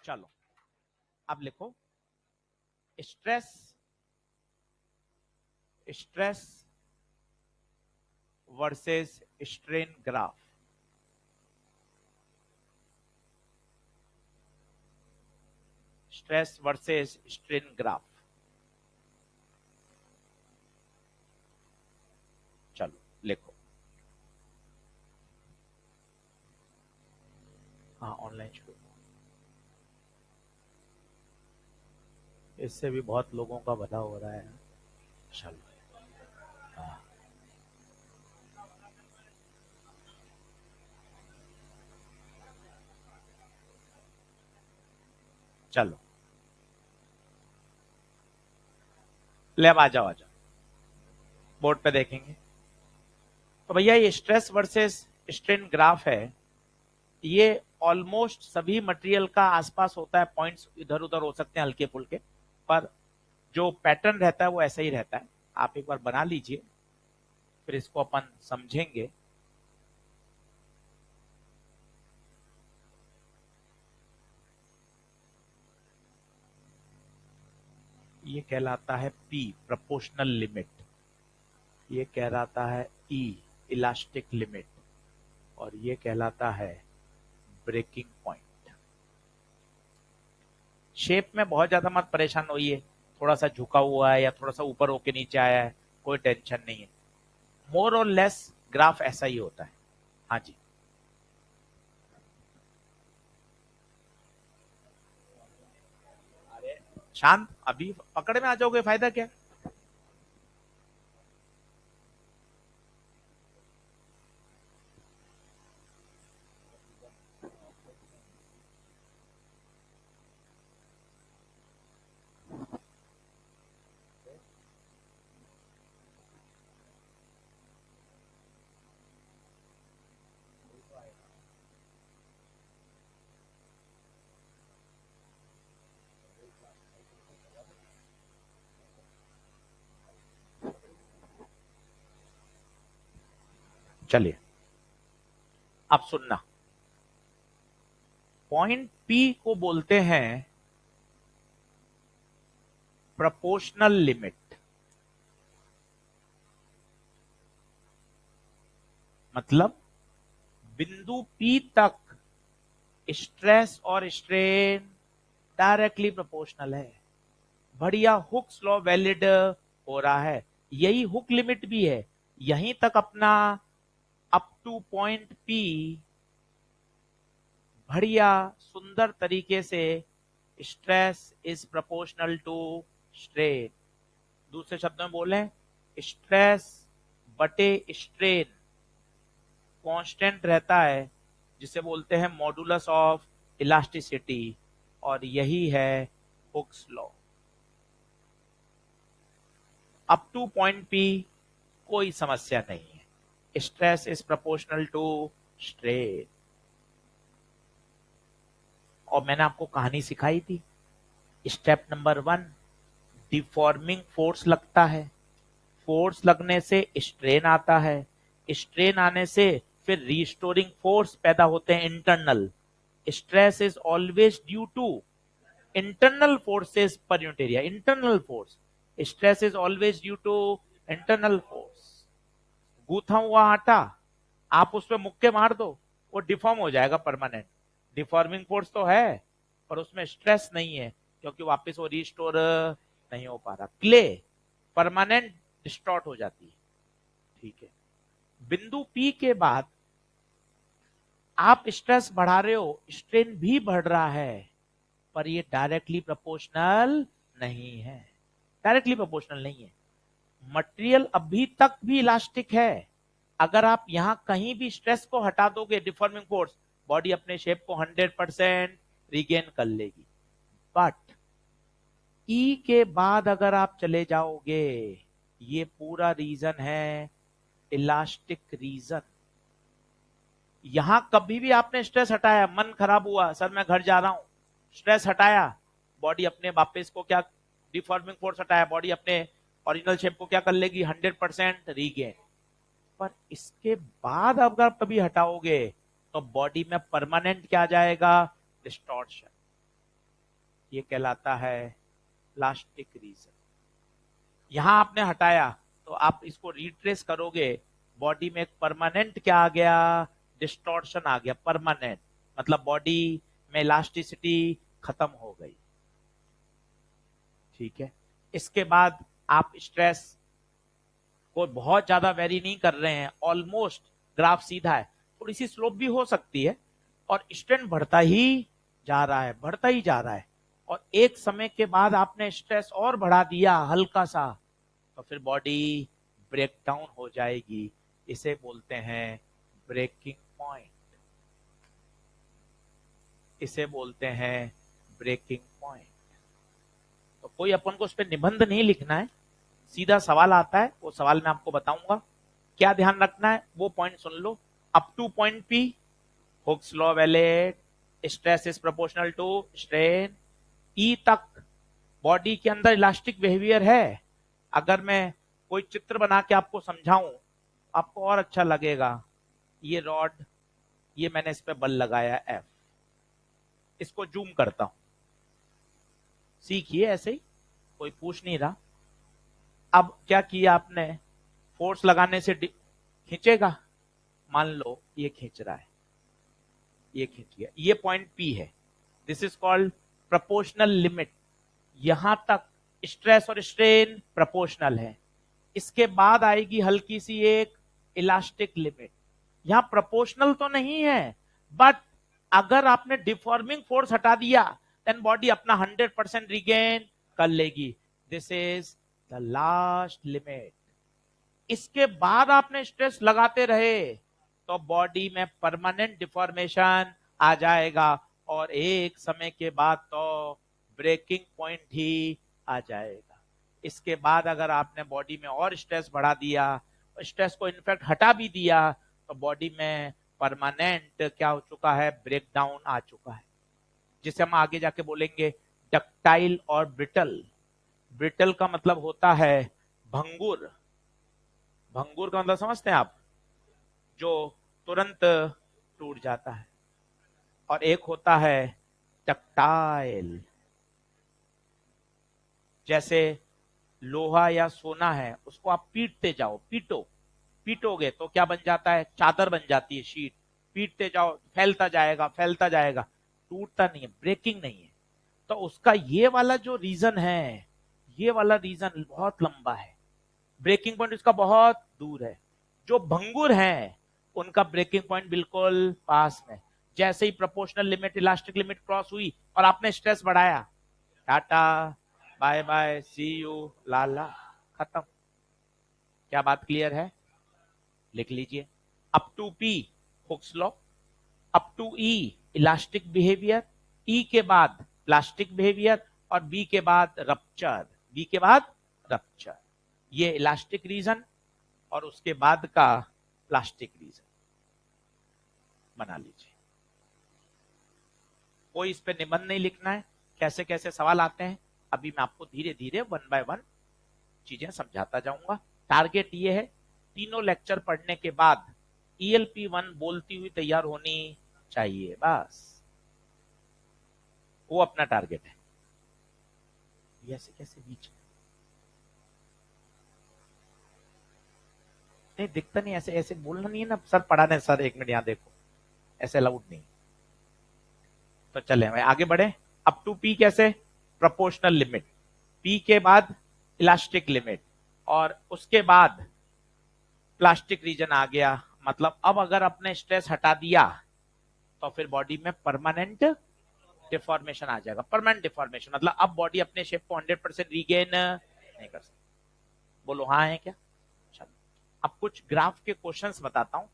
चलो अब लिखो stress stress versus strain graph. Stress versus strain graph. चलो लिखो। हाँ ऑनलाइन शुरू। इससे भी बहुत लोगों का भला हो रहा है। चलो हाँ। चलो ले अब आ जाओ बोर्ड पे देखेंगे। तो भैया ये स्ट्रेस वर्सेस स्ट्रेन ग्राफ है। ये ऑलमोस्ट सभी मटेरियल का आसपास होता है। पॉइंट्स इधर उधर हो सकते हैं हल्के फुल्के, पर जो पैटर्न रहता है वो ऐसा ही रहता है। आप एक बार बना लीजिए, फिर इसको अपन समझेंगे। ये कहलाता है P प्रोपोर्शनल लिमिट, ये कहलाता है E इलास्टिक लिमिट, और ये कहलाता है ब्रेकिंग पॉइंट। शेप में बहुत ज्यादा मत परेशान होइए, थोड़ा सा झुका हुआ है या थोड़ा सा ऊपर होके नीचे आया है, कोई टेंशन नहीं है। मोर और लेस ग्राफ ऐसा ही होता है। हाँ जी शांत, अभी पकड़ में आ जाओगे, फायदा क्या। चलिए अब सुनना। पॉइंट P को बोलते हैं प्रोपोर्शनल लिमिट। मतलब बिंदु P तक स्ट्रेस और स्ट्रेन डायरेक्टली प्रोपोर्शनल है। बढ़िया, हुक्स लॉ वैलिड हो रहा है। यही हुक लिमिट भी है। यहीं तक अपना अप टू पॉइंट P बढ़िया सुंदर तरीके से stress is proportional to strain. दूसरे शब्दों में बोले, स्ट्रेस बटे स्ट्रेन कांस्टेंट रहता है, जिसे बोलते हैं मॉडुलस ऑफ इलास्टिसिटी, और यही है Hooke's law. Up to point P कोई समस्या नहीं है, stress is proportional to strain. और मैंने आपको कहानी सिखाई थी। स्टेप नंबर 1, डिफॉर्मिंग फोर्स लगता है, फोर्स लगने से स्ट्रेन आता है, स्ट्रेन आने से फिर रिस्टोरिंग फोर्स पैदा होते हैं internal. Stress is always due to internal forces per unit area. Internal force, stress is always due to internal force. गूथा हुआ आटा आप उस पर मुक्के मार दो, वो डिफॉर्म हो जाएगा परमानेंट। डिफॉर्मिंग फोर्स तो है, पर उसमें स्ट्रेस नहीं है, क्योंकि वापस वो रिस्टोर नहीं हो पा रहा। क्ले परमानेंट डिस्टॉर्ट हो जाती है। ठीक है, बिंदु P के बाद आप स्ट्रेस बढ़ा रहे हो, स्ट्रेन भी बढ़ रहा है, पर ये डायरेक्टली प्रोपोर्शनल नहीं है। डायरेक्टली प्रोपोर्शनल नहीं है। मटेरियल अभी तक भी इलास्टिक है। अगर आप यहां कहीं भी स्ट्रेस को हटा दोगे, डिफॉर्मिंग फोर्स, बॉडी अपने शेप को 100% रिगेन कर लेगी। बट ई के बाद अगर आप चले जाओगे, ये पूरा रीजन है इलास्टिक रीजन। यहां कभी भी आपने स्ट्रेस हटाया, मन खराब हुआ, सर मैं घर जा रहा हूं, स्ट्रेस हटाया, बॉडी अपने वापस को क्या, डिफॉर्मिंग फोर्स हटाया, बॉडी अपने ओरिजिनल शेप को क्या कर लेगी, 100% रीगेन। पर इसके बाद अगर कभी हटाओगे, तो बॉडी में परमानेंट क्या आ जाएगा, डिस्टॉर्शन। ये कहलाता है प्लास्टिक रीजन। यहां आपने हटाया तो आप इसको रिट्रेस करोगे, बॉडी में एक परमानेंट क्या आ गया, डिस्टॉर्शन आ गया, परमानेंट, मतलब बॉडी में इलास्टिसिटी खत्म हो गई। ठीक है, इसके बाद आप स्ट्रेस को बहुत ज्यादा वेरी नहीं कर रहे हैं, ऑलमोस्ट ग्राफ सीधा है, थोड़ी सी स्लोप भी हो सकती है, और स्ट्रेन बढ़ता ही जा रहा है, बढ़ता ही जा रहा है, और एक समय के बाद आपने स्ट्रेस और बढ़ा दिया हल्का सा, तो फिर बॉडी ब्रेक डाउन हो जाएगी। इसे बोलते हैं ब्रेकिंग पॉइंट, इसे बोलते हैं ब्रेकिंग पॉइंट। तो कोई अपन को उस पर निबंध नहीं लिखना है, सीधा सवाल आता है, वो सवाल मैं आपको बताऊंगा, क्या ध्यान रखना है वो पॉइंट सुन लो। Up to point P, Hooke's law valid, stress is proportional to strain, E तक बॉडी के अंदर इलास्टिक बिहेवियर है। अगर मैं कोई चित्र बना के आपको समझाऊं आपको और अच्छा लगेगा। ये रॉड, ये मैंने इस पे बल लगाया एफ, इसको जूम करता हूं, सीखिए ऐसे ही, कोई पूछ नहीं रहा। अब क्या किया आपने, फोर्स लगाने से खींचेगा, मान लो ये खींच रहा है, ये खींच गया, ये पॉइंट पी है, this is called proportional limit. यहां तक स्ट्रेस और स्ट्रेन प्रोपोर्शनल है, इसके बाद आएगी हल्की सी एक इलास्टिक लिमिट। यहां प्रोपोर्शनल तो नहीं है, बट अगर आपने डिफॉर्मिंग फोर्स हटा दिया देन बॉडी अपना 100% रिगेन कर लेगी, this is the last limit. इसके बाद आपने स्ट्रेस लगाते रहे तो बॉडी में परमानेंट डिफॉर्मेशन आ जाएगा, और एक समय के बाद तो ब्रेकिंग पॉइंट ही आ जाएगा। इसके बाद अगर आपने बॉडी में और स्ट्रेस बढ़ा दिया, स्ट्रेस को इनफैक्ट हटा भी दिया, तो बॉडी में परमानेंट क्या हो चुका है, ब्रेक डाउन आ चुका है, जिसे हम आगे जाके बोलेंगे डक्टाइल और ब्रिटल। ब्रिटल का मतलब होता है भंगुर, भंगुर का मतलब समझते हैं आप, जो तुरंत टूट जाता है, और एक होता है डक्टाइल, जैसे लोहा या सोना है, उसको आप पीटते जाओ, पीटोगे तो क्या बन जाता है, चादर बन जाती है, शीट, पीटते जाओ फैलता जाएगा फैलता जाएगा, टूटता नहीं है, ब्रेकिंग नहीं है। तो उसका ये वाला जो रीजन है, ये वाला रीजन बहुत लंबा है, ब्रेकिंग पॉइंट इसका बहुत दूर है। जो भंगुर हैं उनका ब्रेकिंग पॉइंट बिल्कुल पास में। जैसे ही proportional limit elastic limit cross हुई और आपने स्ट्रेस बढ़ाया, tata bye bye see you लाला, खत्म। क्या बात क्लियर है, लिख लीजिए। Up to P Hooke's law, up to E elastic behaviour, E के बाद प्लास्टिक बिहेवियर, और बी के बाद रप्चर, बी के बाद रप्चर, ये इलास्टिक रीजन, और उसके बाद का प्लास्टिक रीजन बना लीजिए। कोई इस पे निबंध नहीं लिखना है, कैसे कैसे सवाल आते हैं अभी मैं आपको धीरे धीरे वन बाय वन चीजें समझाता जाऊंगा। टारगेट ये है, तीनों लेक्चर पढ़ने के बाद ELP1 बोलती हुई तैयार होनी चाहिए, बस वो अपना टारगेट है। ऐसे कैसे बीच में नहीं दिखता, नहीं ऐसे ऐसे बोलना नहीं है ना, सर पढ़ाने, सर एक मिनट यहाँ देखो, ऐसे अलाउड नहीं। तो चले मैं आगे बढ़े। अप टू पी कैसे, प्रोपोर्शनल लिमिट, पी के बाद इलास्टिक लिमिट, और उसके बाद प्लास्टिक रीजन आ गया। मतलब अब अगर आपने स्ट्रेस हटा दिया तो फिर बॉडी में परमानेंट डिफॉर्मेशन आ जाएगा। परमानेंट डिफॉर्मेशन मतलब अब बॉडी अपने शेप को 100% रीगेन नहीं कर सकती। बोलो हाँ है क्या। चलो अब कुछ ग्राफ के क्वेश्चंस बताता हूं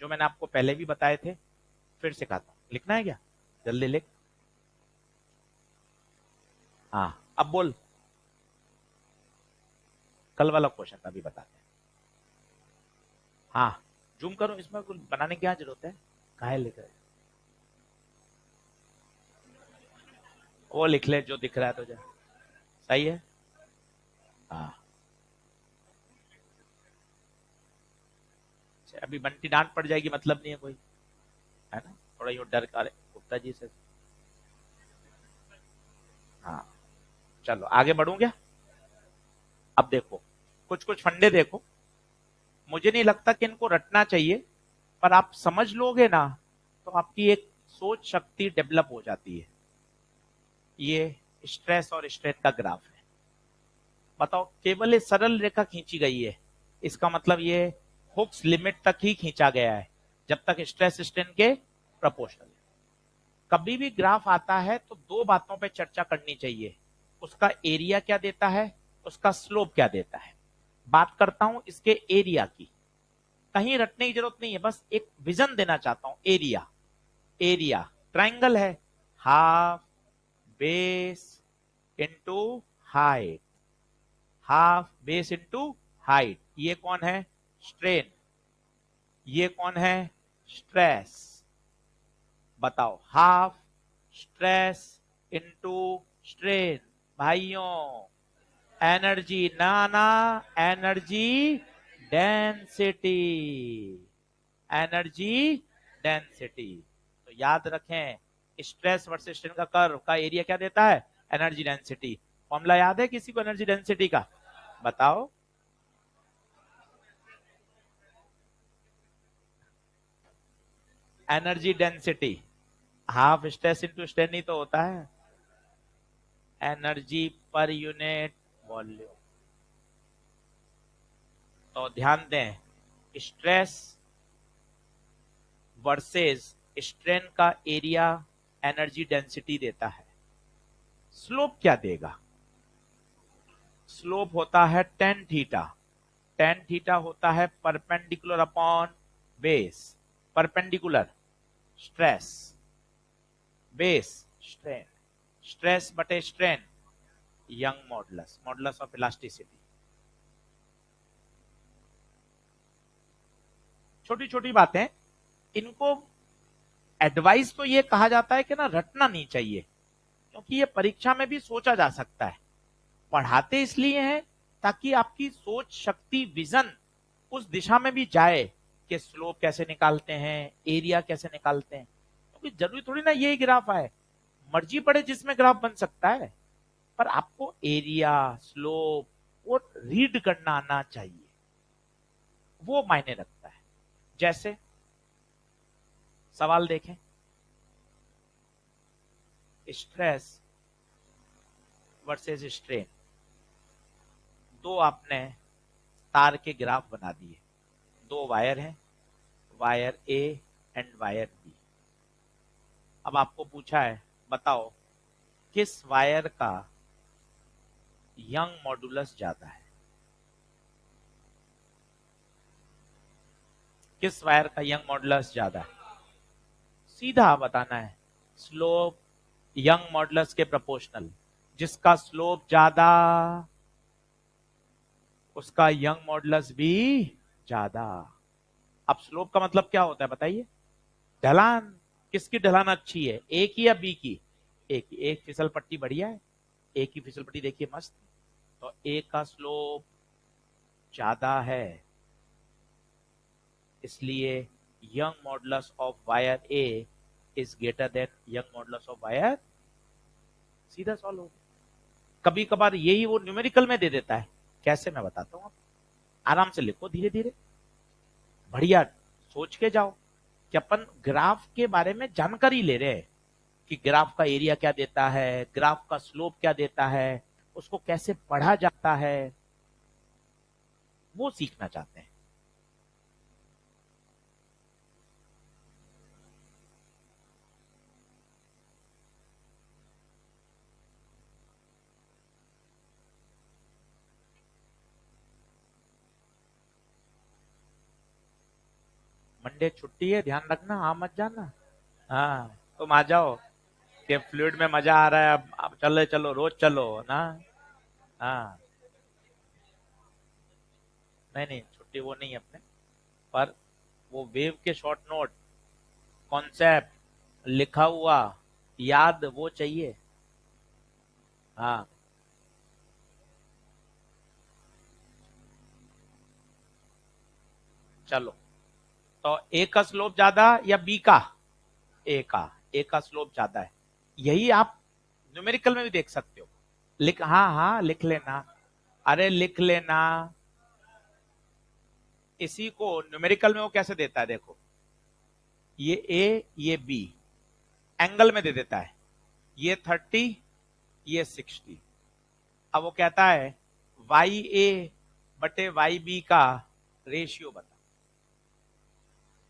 जो मैंने आपको पहले भी बताए थे, फिर सिखाता हूं। लिखना है क्या, जल्दी लिख। हाँ अब बोल, कल वाला क्वेश्चन अभी बताते हैं। हाँ जूम करो, इसमें कुछ बनाने की क्या जरूरत है, काहे लिख रहे, वो लिख ले जो दिख रहा है तुझे, सही है। हाँ अभी बंटी डांट पड़ जाएगी, मतलब नहीं है कोई, है ना, थोड़ा यूं डर, अरे गुप्ता जी से। हाँ चलो आगे बढ़ूं क्या? अब देखो, कुछ कुछ फंडे देखो, मुझे नहीं लगता कि इनको रटना चाहिए, पर आप समझ लोगे ना तो आपकी एक सोच शक्ति डेवलप हो जाती है। ये स्ट्रेस और स्ट्रेन का ग्राफ है। बताओ, केवल एक सरल रेखा खींची गई है, इसका मतलब ये हुक्स लिमिट तक ही खींचा गया है, जब तक स्ट्रेस स्ट्रेन के प्रोपोर्शनल। कभी भी ग्राफ आता है तो दो बातों पे चर्चा करनी चाहिए, उसका एरिया क्या देता है, उसका स्लोप क्या देता है। बात करता हूं इसके एरिया की, कहीं रटने की जरूरत नहीं है, बस एक विजन देना चाहता हूं। एरिया, एरिया ट्राइंगल है, half base into height, half base into height. ये कौन है? स्ट्रेन। ये कौन है? स्ट्रेस। बताओ, हाफ स्ट्रेस इंटू स्ट्रेन। भाइयों, एनर्जी ना ना, एनर्जी डेंसिटी, एनर्जी डेंसिटी। तो याद रखें, स्ट्रेस वर्सेस स्ट्रेन का कर्व का एरिया क्या देता है? Energy density. फॉर्मूला याद है किसी को एनर्जी डेंसिटी का? बताओ। Energy density half stress into strain ही तो होता है। Energy per unit volume. तो ध्यान दें, स्ट्रेस वर्सेस स्ट्रेन का एरिया एनर्जी डेंसिटी देता है। स्लोप क्या देगा? स्लोप होता है टेन थीटा। टेन थीटा होता है perpendicular upon base. Perpendicular stress, base strain, stress बटे strain, Young modulus, modulus of elasticity. छोटी छोटी बातें, इनको एडवाइस तो ये कहा जाता है कि ना रटना नहीं चाहिए, क्योंकि ये परीक्षा में भी सोचा जा सकता है। पढ़ाते इसलिए हैं ताकि आपकी सोच शक्ति, विजन उस दिशा में भी जाए कि स्लोप कैसे निकालते हैं, एरिया कैसे निकालते हैं। क्योंकि जरूरी थोड़ी ना यही ग्राफ आए, मर्जी पड़े जिसमें ग्राफ बन सकता है, पर आपको एरिया, स्लोप वो रीड करना आना चाहिए, वो मायने रखता है। जैसे सवाल देखें, स्ट्रेस वर्सेस स्ट्रेन, दो आपने तार के ग्राफ बना दिए, दो वायर हैं, wire A and wire B. अब आपको पूछा है, बताओ किस वायर का यंग मॉडुलस ज्यादा है? किस वायर का यंग मॉडुलस ज्यादा है? सीधा बताना है, स्लोप यंग मॉडुलस के प्रोपोर्शनल। जिसका स्लोप ज्यादा उसका यंग मॉडुलस भी ज्यादा। अब स्लोप का मतलब क्या होता है बताइए? ढलान। किसकी ढलान अच्छी है, ए की या बी की? ए की। एक फिसल पट्टी बढ़िया है, ए की फिसल पट्टी देखिए मस्त, तो ए का स्लोप ज्यादा है, इसलिए young modulus of wire A is greater than young modulus of wire. सीधा सॉल्व हो गया। कभी कभार यही वो न्यूमेरिकल में दे देता है, कैसे मैं बताता हूं, आराम से लिखो, धीरे धीरे बढ़िया सोच के जाओ कि अपन ग्राफ के बारे में जानकारी ले रहे हैं कि ग्राफ का एरिया क्या देता है, ग्राफ का स्लोप क्या देता है, उसको कैसे पढ़ा जाता है, वो सीखना चाहते हैं। मंडे छुट्टी है, ध्यान रखना, हाँ मत जाना। हाँ तुम आ जाओ कि फ्लूइड में मजा आ रहा है, अब चलो चलो रोज चलो ना। हाँ नहीं नहीं, छुट्टी वो नहीं है अपने, पर वो वेव के शॉर्ट नोट, कॉन्सेप्ट लिखा हुआ याद वो चाहिए। हाँ चलो, तो ए का स्लोप ज्यादा या बी का? ए का। ए का स्लोप ज्यादा है, यही आप न्यूमेरिकल में भी देख सकते हो। लिख, हाँ हाँ लिख लेना, अरे लिख लेना। इसी को न्यूमेरिकल में वो कैसे देता है, देखो ये ए ये बी एंगल में दे देता है, ये 30 ये 60। अब वो कहता है वाई ए बटे वाई बी का रेशियो बता।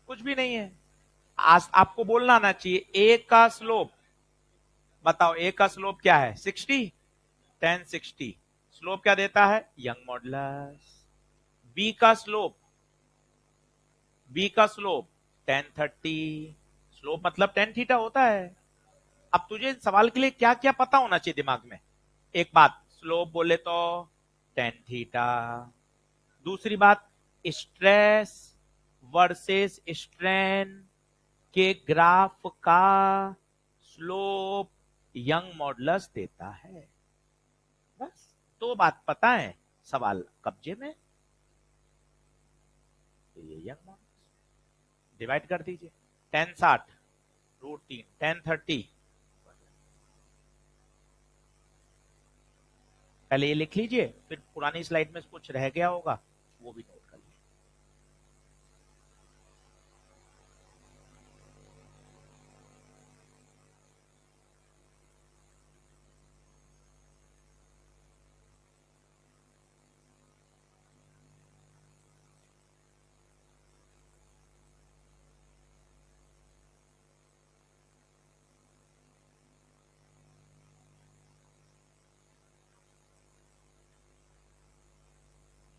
कुछ भी नहीं है, आज आपको बोलना आना चाहिए ए का स्लोप बताओ, ए का स्लोप क्या है 60, 1060। स्लोप क्या देता है, यंग मॉडुलस। बी का स्लोप, बी का स्लोप 1030, स्लोप मतलब 10 थीटा होता है। अब तुझे इस सवाल के लिए क्या क्या पता होना चाहिए दिमाग में, एक बात स्लोप बोले तो 10 थीटा, दूसरी बात स्ट्रेस वर्सेस स्ट्रेन के ग्राफ का स्लोप यंग मॉडुलस देता है। बस दो बात पता है, सवाल कब्जे में। तो ये यंग मॉडुलस डिवाइड कर दीजिए, 1060 √3 1030। पहले ये लिख लीजिए, फिर पुरानी स्लाइड में कुछ रह गया होगा वो भी नोट कर लीजिए।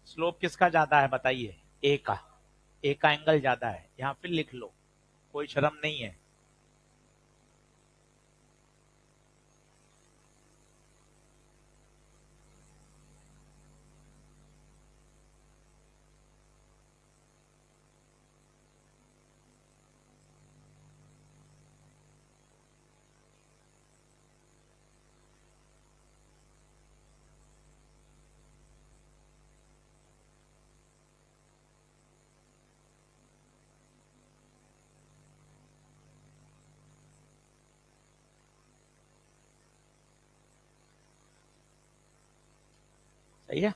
स्लोप किसका ज्यादा है बताइए, ए का, ए का एंगल ज्यादा है, यहां फिर लिख लो, कोई शर्म नहीं है। सही है,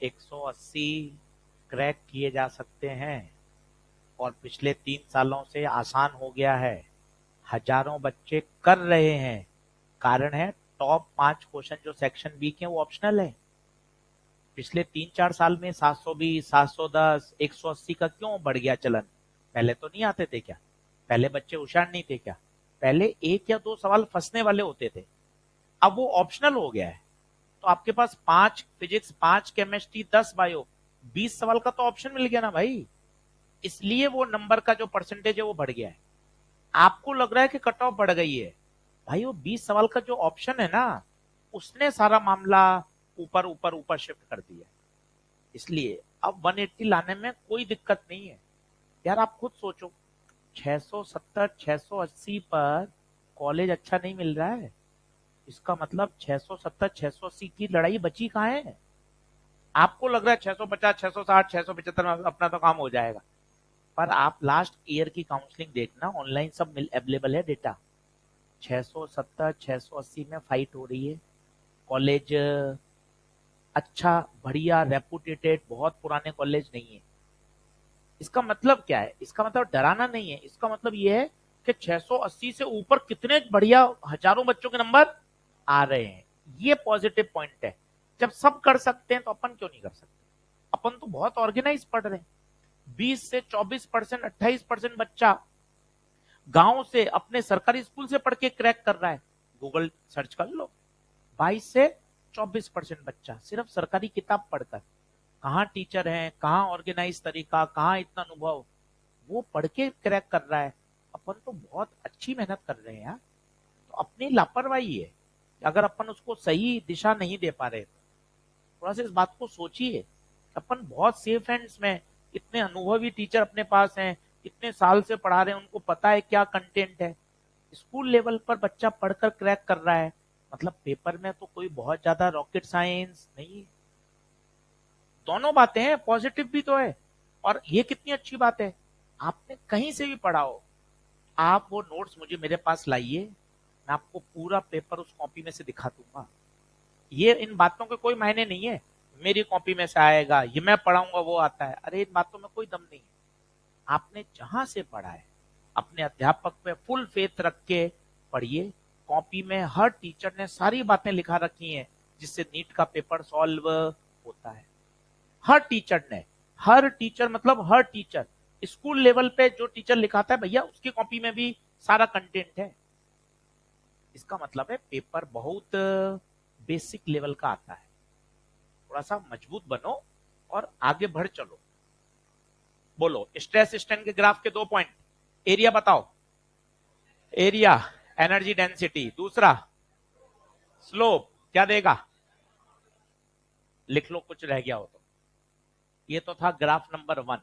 एक 180 क्रैक किए जा सकते हैं और पिछले 3 सालों से आसान हो गया है, हजारों बच्चे कर रहे हैं। कारण है टॉप 5 क्वेश्चन जो सेक्शन बी के हैं वो ऑप्शनल है। पिछले 3-4 साल में 720 710 180 का क्यों बढ़ गया चलन, पहले तो नहीं आते थे क्या, पहले बच्चे होशियार नहीं थे क्या, पहले एक या दो सवाल फंसने वाले होते थे, अब वो ऑप्शनल हो गया है। तो आपके पास 5 फिजिक्स 5 केमिस्ट्री 10 बायो 20 सवाल का तो ऑप्शन मिल गया ना भाई, इसलिए वो नंबर का जो परसेंटेज है वो बढ़ गया है। आपको लग रहा है कि कट ऑफ बढ़ गई है, भाई वो 20 सवाल का जो ऑप्शन है ना उसने सारा मामला ऊपर ऊपर ऊपर शिफ्ट कर दिया, इसलिए अब 180 लाने में कोई दिक्कत नहीं है। यार आप खुद सोचो, 670 680 पर कॉलेज अच्छा नहीं मिल रहा है, इसका मतलब 670 680 की लड़ाई बची कहाँ है। आपको लग रहा है 650 660 675 में अपना तो काम हो जाएगा, पर आप लास्ट ईयर की काउंसलिंग देखना, ऑनलाइन सब अवेलेबल है डेटा, 670 680 में फाइट हो रही है। कॉलेज अच्छा बढ़िया रेपुटेटेड बहुत पुराने कॉलेज नहीं है। इसका मतलब क्या है, इसका मतलब डराना नहीं है, इसका मतलब ये है कि 680 से ऊपर कितने बढ़िया हजारों बच्चों के नंबर आ रहे हैं, ये पॉजिटिव पॉइंट है। जब सब कर सकते हैं तो अपन क्यों नहीं कर सकते, अपन तो बहुत ऑर्गेनाइज पढ़ रहे हैं। 20 से 24% 28% बच्चा गांव से अपने सरकारी स्कूल से पढ़ के क्रैक कर रहा है, गूगल सर्च कर लो। 22 से 24% बच्चा सिर्फ सरकारी किताब पढ़कर, कहाँ टीचर हैं, कहाँ ऑर्गेनाइज तरीका, कहाँ इतना अनुभव, वो पढ़ के क्रैक कर रहा है। अपन तो बहुत अच्छी मेहनत कर रहे हैं यार, तो अपनी लापरवाही है अगर अपन उसको सही दिशा नहीं दे पा रहे। थोड़ा सा इस बात को सोचिए, अपन बहुत सेफ हैंड्स में, इतने अनुभवी टीचर अपने पास हैं, इतने साल से पढ़ा रहे हैं, उनको पता है क्या कंटेंट है। स्कूल लेवल पर बच्चा पढ़कर क्रैक कर रहा है, मतलब पेपर में तो कोई बहुत ज्यादा रॉकेट साइंस नहीं है। दोनों बातें हैं, पॉजिटिव भी तो है और ये कितनी अच्छी बात है, आपने कहीं से भी पढ़ा हो आप वो नोट्स मुझे मेरे पास लाइए, मैं आपको पूरा पेपर उस कॉपी में से दिखा दूंगा। ये इन बातों के कोई मायने नहीं है, मेरी कॉपी में से आएगा, ये मैं पढ़ाऊंगा वो आता है, अरे इन बातों में कोई दम नहीं है। आपने जहां से पढ़ा है अपने अध्यापक पे फुल फेथ रख के पढ़िए। कॉपी में हर टीचर ने सारी बातें लिखा रखी हैं जिससे नीट का पेपर सॉल्व होता है। हर टीचर ने, हर टीचर मतलब हर टीचर, स्कूल लेवल पे जो टीचर लिखाता है भैया उसकी कॉपी में भी सारा कंटेंट है। इसका मतलब है पेपर बहुत बेसिक लेवल का आता है। थोड़ा सा मजबूत बनो और आगे बढ़ चलो। बोलो, स्ट्रेस स्ट्रेन के ग्राफ के 2 पॉइंट। एरिया बताओ, एरिया, एनर्जी डेंसिटी, दूसरा स्लोप क्या देगा, लिख लो कुछ रह गया हो तो। ये तो था ग्राफ नंबर 1।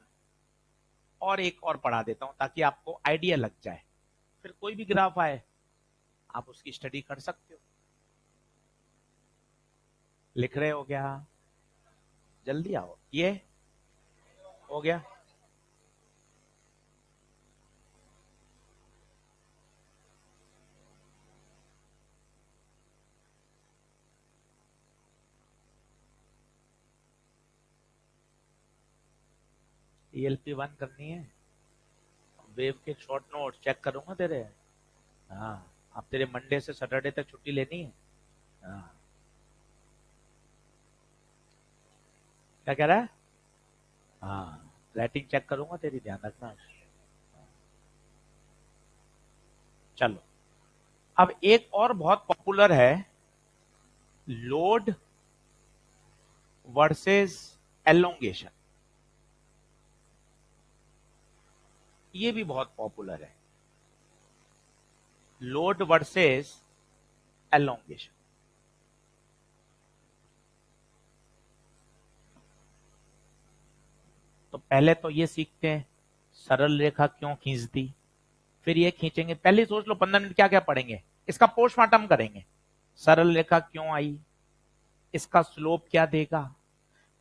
और एक और पढ़ा देता हूं ताकि आपको आइडिया लग जाए, फिर कोई भी ग्राफ आए आप उसकी स्टडी कर सकते हो। लिख रहे हो क्या, जल्दी आओ। ये हो गया, ELP1 करनी है। वेव के शॉर्ट नोट चेक करूंगा तेरे। हाँ, अब तेरे मंडे से सैटरडे तक छुट्टी लेनी है। हाँ, क्या कह रहा है। हाँ, राइटिंग चेक करूंगा तेरी, ध्यान रखना। चलो, अब एक और बहुत पॉपुलर है, लोड वर्सेस एलोंगेशन। ये भी बहुत पॉपुलर है, लोड वर्सेस एलोंगेशन। तो पहले तो ये सीखते हैं सरल रेखा क्यों खींच दी, फिर ये खींचेंगे। पहले सोच लो 15 मिनट क्या क्या पढ़ेंगे, इसका पोस्टमार्टम करेंगे। सरल रेखा क्यों आई, इसका स्लोप क्या देगा,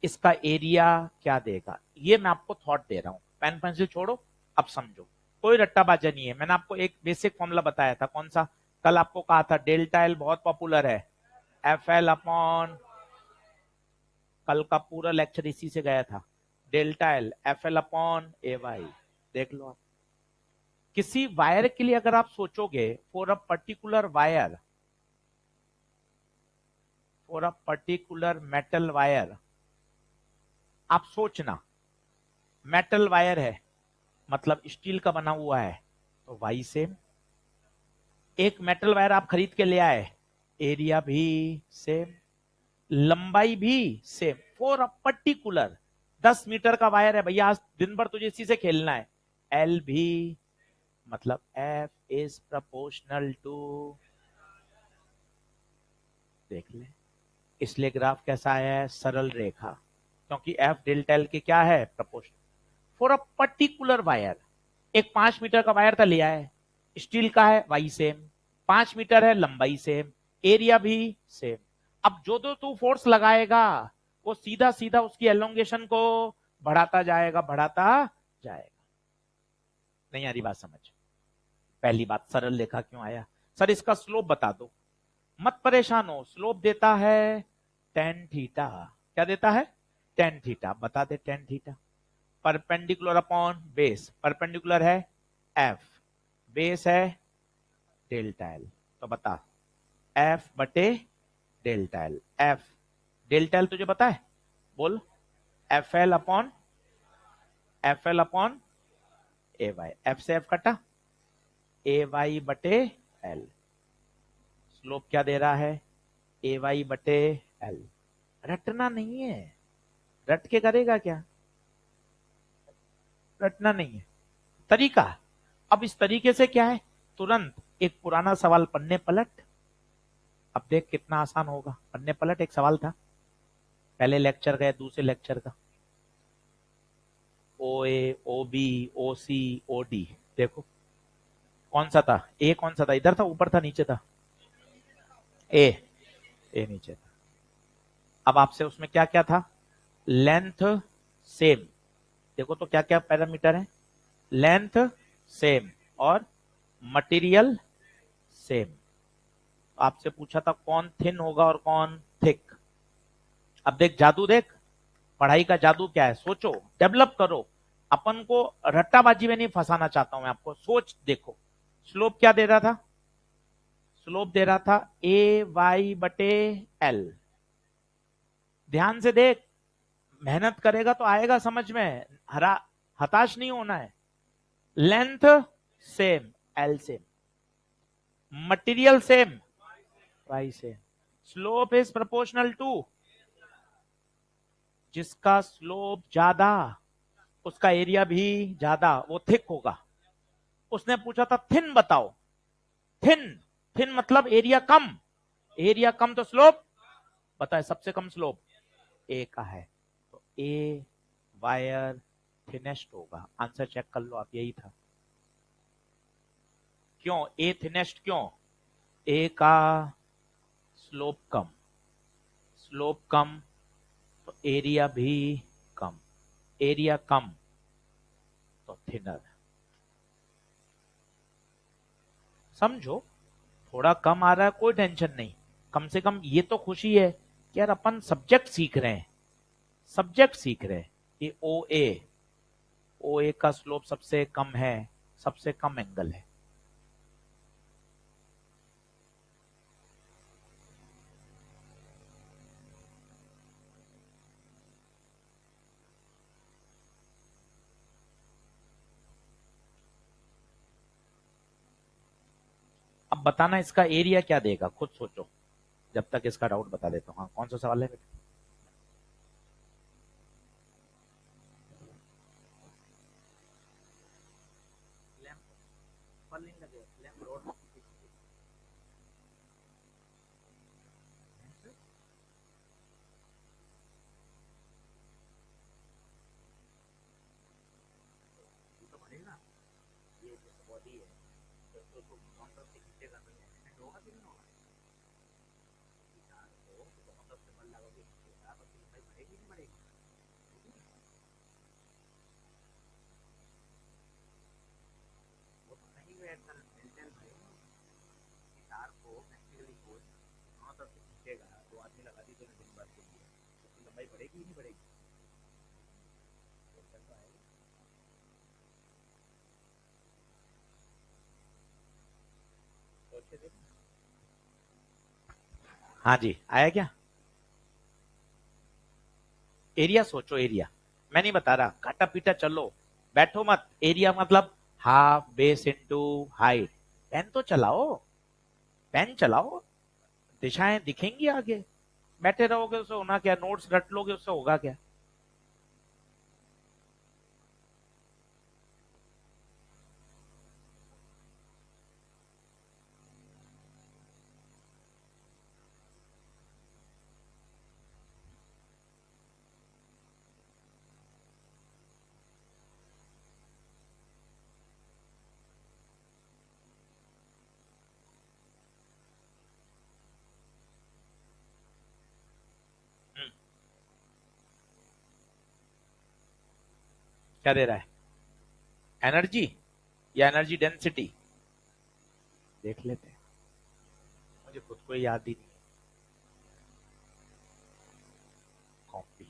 इसका एरिया क्या देगा, ये मैं आपको थॉट दे रहा हूं। पेन पेंसिल छोड़ो, अब समझो। कोई रट्टाबाजी नहीं है। मैंने आपको एक बेसिक फॉर्मूला बताया था, कौन सा, कल आपको कहा था डेल्टा एल बहुत पॉपुलर है, FL अपॉन, कल का पूरा लेक्चर इसी से गया था, delta L FL upon AY। देख लो आप, किसी वायर के लिए अगर आप सोचोगे, for a particular wire, for a particular metal wire, आप सोचना मेटल वायर है मतलब स्टील का बना हुआ है, तो वाई सेम। एक मेटल वायर आप खरीद के ले आए, एरिया भी सेम, लंबाई भी same. For a particular 10 metre का वायर है भैया, आज दिन भर तुझे इसी से खेलना है, एल भी, मतलब एफ इज प्रपोर्शनल टू, देख ले। इसलिए ग्राफ कैसा आया है, सरल रेखा, क्योंकि एफ डेल्टा एल के क्या है, proportional. For a particular wire, एक 5 मीटर का वायर था, लिया है, स्टील का है, वाई सेम, 5 मीटर है, लंबाई सेम, एरिया भी सेम। अब जो जो तू फोर्स लगाएगा वो सीधा सीधा उसकी एलोंगेशन को बढ़ाता जाएगा, बढ़ाता जाएगा। नहीं आ रही बात समझ। पहली बात, सरल रेखा क्यों आया, सर इसका स्लोप बता दो। मत परेशान हो, स्लोप देता है टेन थीटा। क्या देता है, टेन थीटा। बता they tan theta. Perpendicular upon base, perpendicular है एफ, बेस है डेल्टा एल, तो बता एफ बटे delta L. F delta L तुझे पता है, बोल। F L upon A Y, F से एफ कटा, ए वाई बटे एल। स्लोप क्या दे रहा है, ए वाई बटे एल। रटना नहीं है, रट के करेगा क्या, रटना नहीं है, तरीका। अब इस तरीके से क्या है, तुरंत एक पुराना सवाल पन्ने पलट। अब देख कितना आसान होगा, पन्ने पलट। एक सवाल था पहले लेक्चर का या दूसरे लेक्चर का, ओ ए, ओ बी, ओ सी, ओ डी। देखो कौन सा था, ए कौन सा था, इधर था, ऊपर था, नीचे था, ए, ए नीचे था। अब आपसे उसमें क्या क्या था, लेंथ सेम। देखो तो क्या क्या पैरामीटर है, लेंथ सेम और मटेरियल सेम। आपसे पूछा था कौन थिन होगा और कौन थिक। अब देख जादू, देख पढ़ाई का जादू क्या है, सोचो, डेवलप करो। अपन को रट्टाबाजी में नहीं फंसाना चाहता हूं मैं आपको, सोच देखो। स्लोप क्या दे रहा था, स्लोप दे रहा था ए वाई बटे एल। ध्यान से देख, मेहनत करेगा तो आएगा समझ में, हरा हताश नहीं होना है। Length same, L same, material same, Y same, slope is proportional to, जिसका स्लोप ज्यादा उसका एरिया भी ज्यादा, वो थिक होगा। उसने पूछा था थिन बताओ, थिन, थिन मतलब एरिया कम, एरिया कम तो स्लोप बताए, सबसे कम स्लोप ए का है, तो ए वायर थिनेस्ट होगा। आंसर चेक कर लो आप, यही था। क्यों ए थिनेस्ट, क्यों, ए का स्लोप कम, स्लोप कम तो एरिया भी कम, एरिया कम तो थिनर। समझो, थोड़ा कम आ रहा है कोई टेंशन नहीं, कम से कम ये तो खुशी है कि यार अपन सब्जेक्ट सीख रहे हैं, सब्जेक्ट सीख रहे हैं। ये ओ ए, ओ ए का स्लोप सबसे कम है, सबसे कम एंगल है। अब बताना इसका एरिया क्या देगा, खुद सोचो, जब तक इसका डाउट बता देता हूँ। हाँ, कौन सा सवाल है बेटा? लैंप पर नहीं लगे, लैंप रोड में तो बढ़ेगा। ये बॉडी है तो उसको काउंटर से खींचेगा तो एक्सीडेंट होगा कि नहीं होगा। कार को काउंटर से बल लगाओगे खींचेगा तो फिर भाई बढ़ेगी नहीं बढ़ेगी। वो तो नहीं बैठता मेंटेन भाई, कार को प्रैक्टिकली को काउंटर से खींचेगा, दो आदमी लगा दी दोनों दिन बाद के लिए, तो लंबाई बढ़ेगी ही नहीं बढ़ेगी। तो कैसा है, सोचे देखो। हाँ जी, आया क्या? एरिया सोचो, एरिया मैं नहीं बता रहा, काटा पीटा चलो, बैठो मत। एरिया मतलब half base into height. Pen तो चलाओ, पेन चलाओ, दिशाएं दिखेंगी आगे। बैठे रहोगे उससे होना क्या, नोट्स रट लोगे उससे होगा क्या। क्या दे रहा है, एनर्जी या एनर्जी डेंसिटी, देख लेते हैं, मुझे खुद को याद ही नहीं। कॉपी,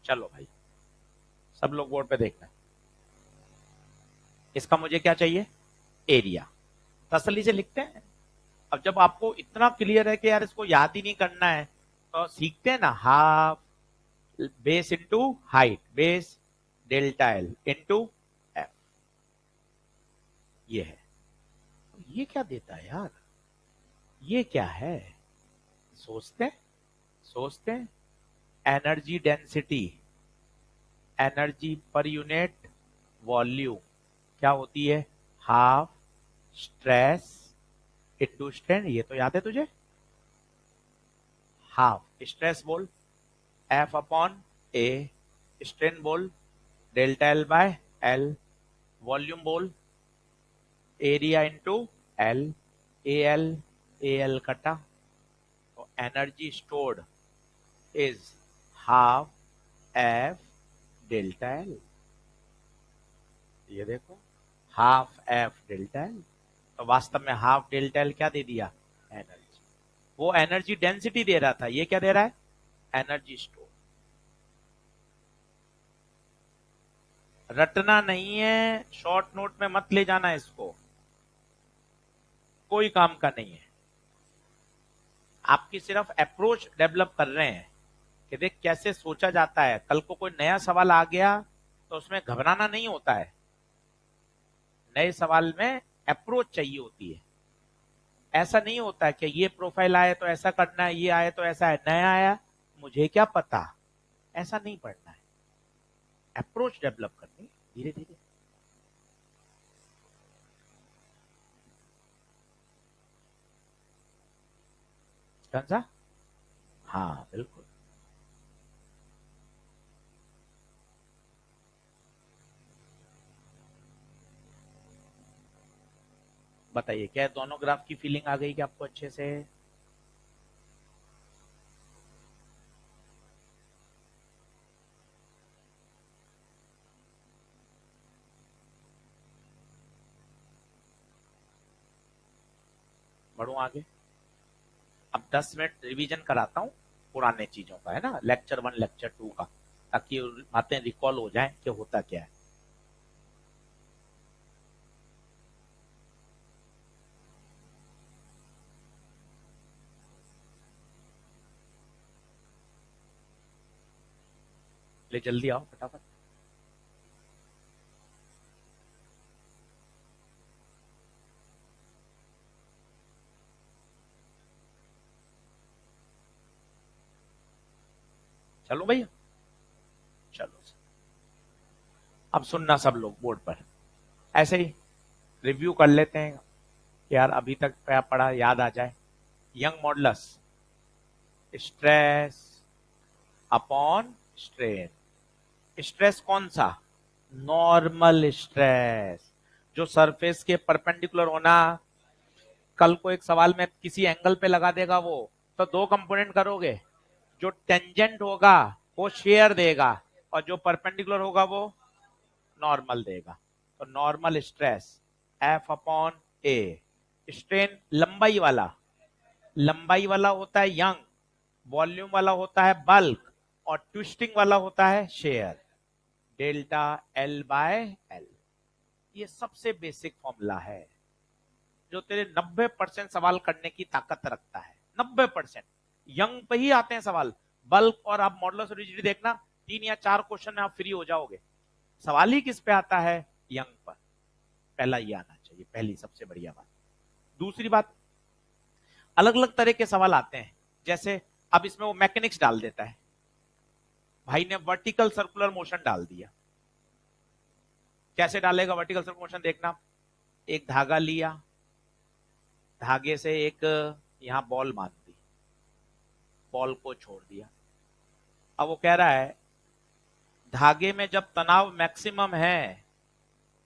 चलो भाई सब लोग बोर्ड पे देखना। इसका मुझे क्या चाहिए, एरिया, तसल्ली से लिखते हैं। अब जब आपको इतना क्लियर है कि यार इसको याद ही नहीं करना है, तो सीखते हैं ना, half base into height, base delta L into F, ये है। ये क्या देता है यार, ये क्या है, सोचते हैं, सोचते हैं। Energy density, energy per unit volume क्या होती है, हाफ स्ट्रेस इंटू स्ट्रेन, ये तो याद है तुझे। हाफ स्ट्रेस बोल एफ अपॉन ए, स्ट्रेन बोल delta L by L, volume बोल area into L, A L A L कटा, तो energy stored is half F delta L. ये देखो, हाफ एफ डेल्टा एल, तो वास्तव में हाफ डेल्टा एल क्या दे दिया? एनर्जी। वो एनर्जी डेंसिटी दे रहा था, ये क्या दे रहा है? Energy store. रटना नहीं है, शॉर्ट नोट में मत ले जाना इसको, कोई काम का नहीं है। आपकी सिर्फ अप्रोच डेवलप कर रहे हैं कि देख कैसे सोचा जाता है। कल को कोई नया सवाल आ गया तो उसमें घबराना नहीं होता है। नए सवाल में अप्रोच चाहिए होती है। ऐसा नहीं होता है कि ये प्रोफाइल आए तो ऐसा करना है, ये आए तो ऐसा है, नया आया मुझे क्या पता, ऐसा नहीं पढ़ना है। अप्रोच डेवलप करनी धीरे धीरे। कौन सा? हाँ बिल्कुल। बताइए, क्या दोनों ग्राफ की फीलिंग आ गई क्या आपको अच्छे से? बढ़ू आगे। अब 10 मिनट रिवीजन कराता हूँ पुराने चीजों का, है ना, लेक्चर 1 लेक्चर 2 का, ताकि बातें रिकॉल हो जाएं कि होता क्या है। ले जल्दी आओ फटाफट। चलो भैया, चलो। अब सुनना सब लोग बोर्ड पर, ऐसे ही रिव्यू कर लेते हैं कि यार अभी तक क्या पढ़ा, याद आ जाए। Young modulus, stress upon strain. Stress कौन सा? नॉर्मल स्ट्रेस, जो सरफेस के परपेंडिकुलर होना। कल को एक सवाल में किसी एंगल पे लगा देगा वो, तो दो कंपोनेंट करोगे, जो टेंजेंट होगा वो शेयर देगा और जो परपेंडिकुलर होगा वो नॉर्मल देगा। तो normal stress F upon A. Strain लंबाई वाला, लंबाई वाला होता है यंग, वॉल्यूम वाला होता है बल्क, और ट्विस्टिंग वाला होता है share. Delta L by L, ये सबसे बेसिक फॉर्मूला है जो तेरे 90% सवाल करने की ताकत रखता है। 90% यंग पे ही आते हैं सवाल। बल्क और आप मॉडुलस रिजिडिटी देखना, 3 या 4 क्वेश्चन में आप फ्री हो जाओगे। सवाल ही किस पे आता है? यंग पर। पहला ये आना चाहिए, पहली सबसे बढ़िया बात। दूसरी बात, अलग अलग तरह के सवाल आते हैं। जैसे अब इसमें वो मैकेनिक्स डाल देता है, भाई ने वर्टिकल सर्कुलर मोशन डाल दिया। कैसे डालेगा वर्टिकल सर्कुलर मोशन? देखना, एक धागा लिया, धागे से एक यहां बॉल बांध दी, बॉल को छोड़ दिया। अब वो कह रहा है धागे में जब तनाव मैक्सिमम है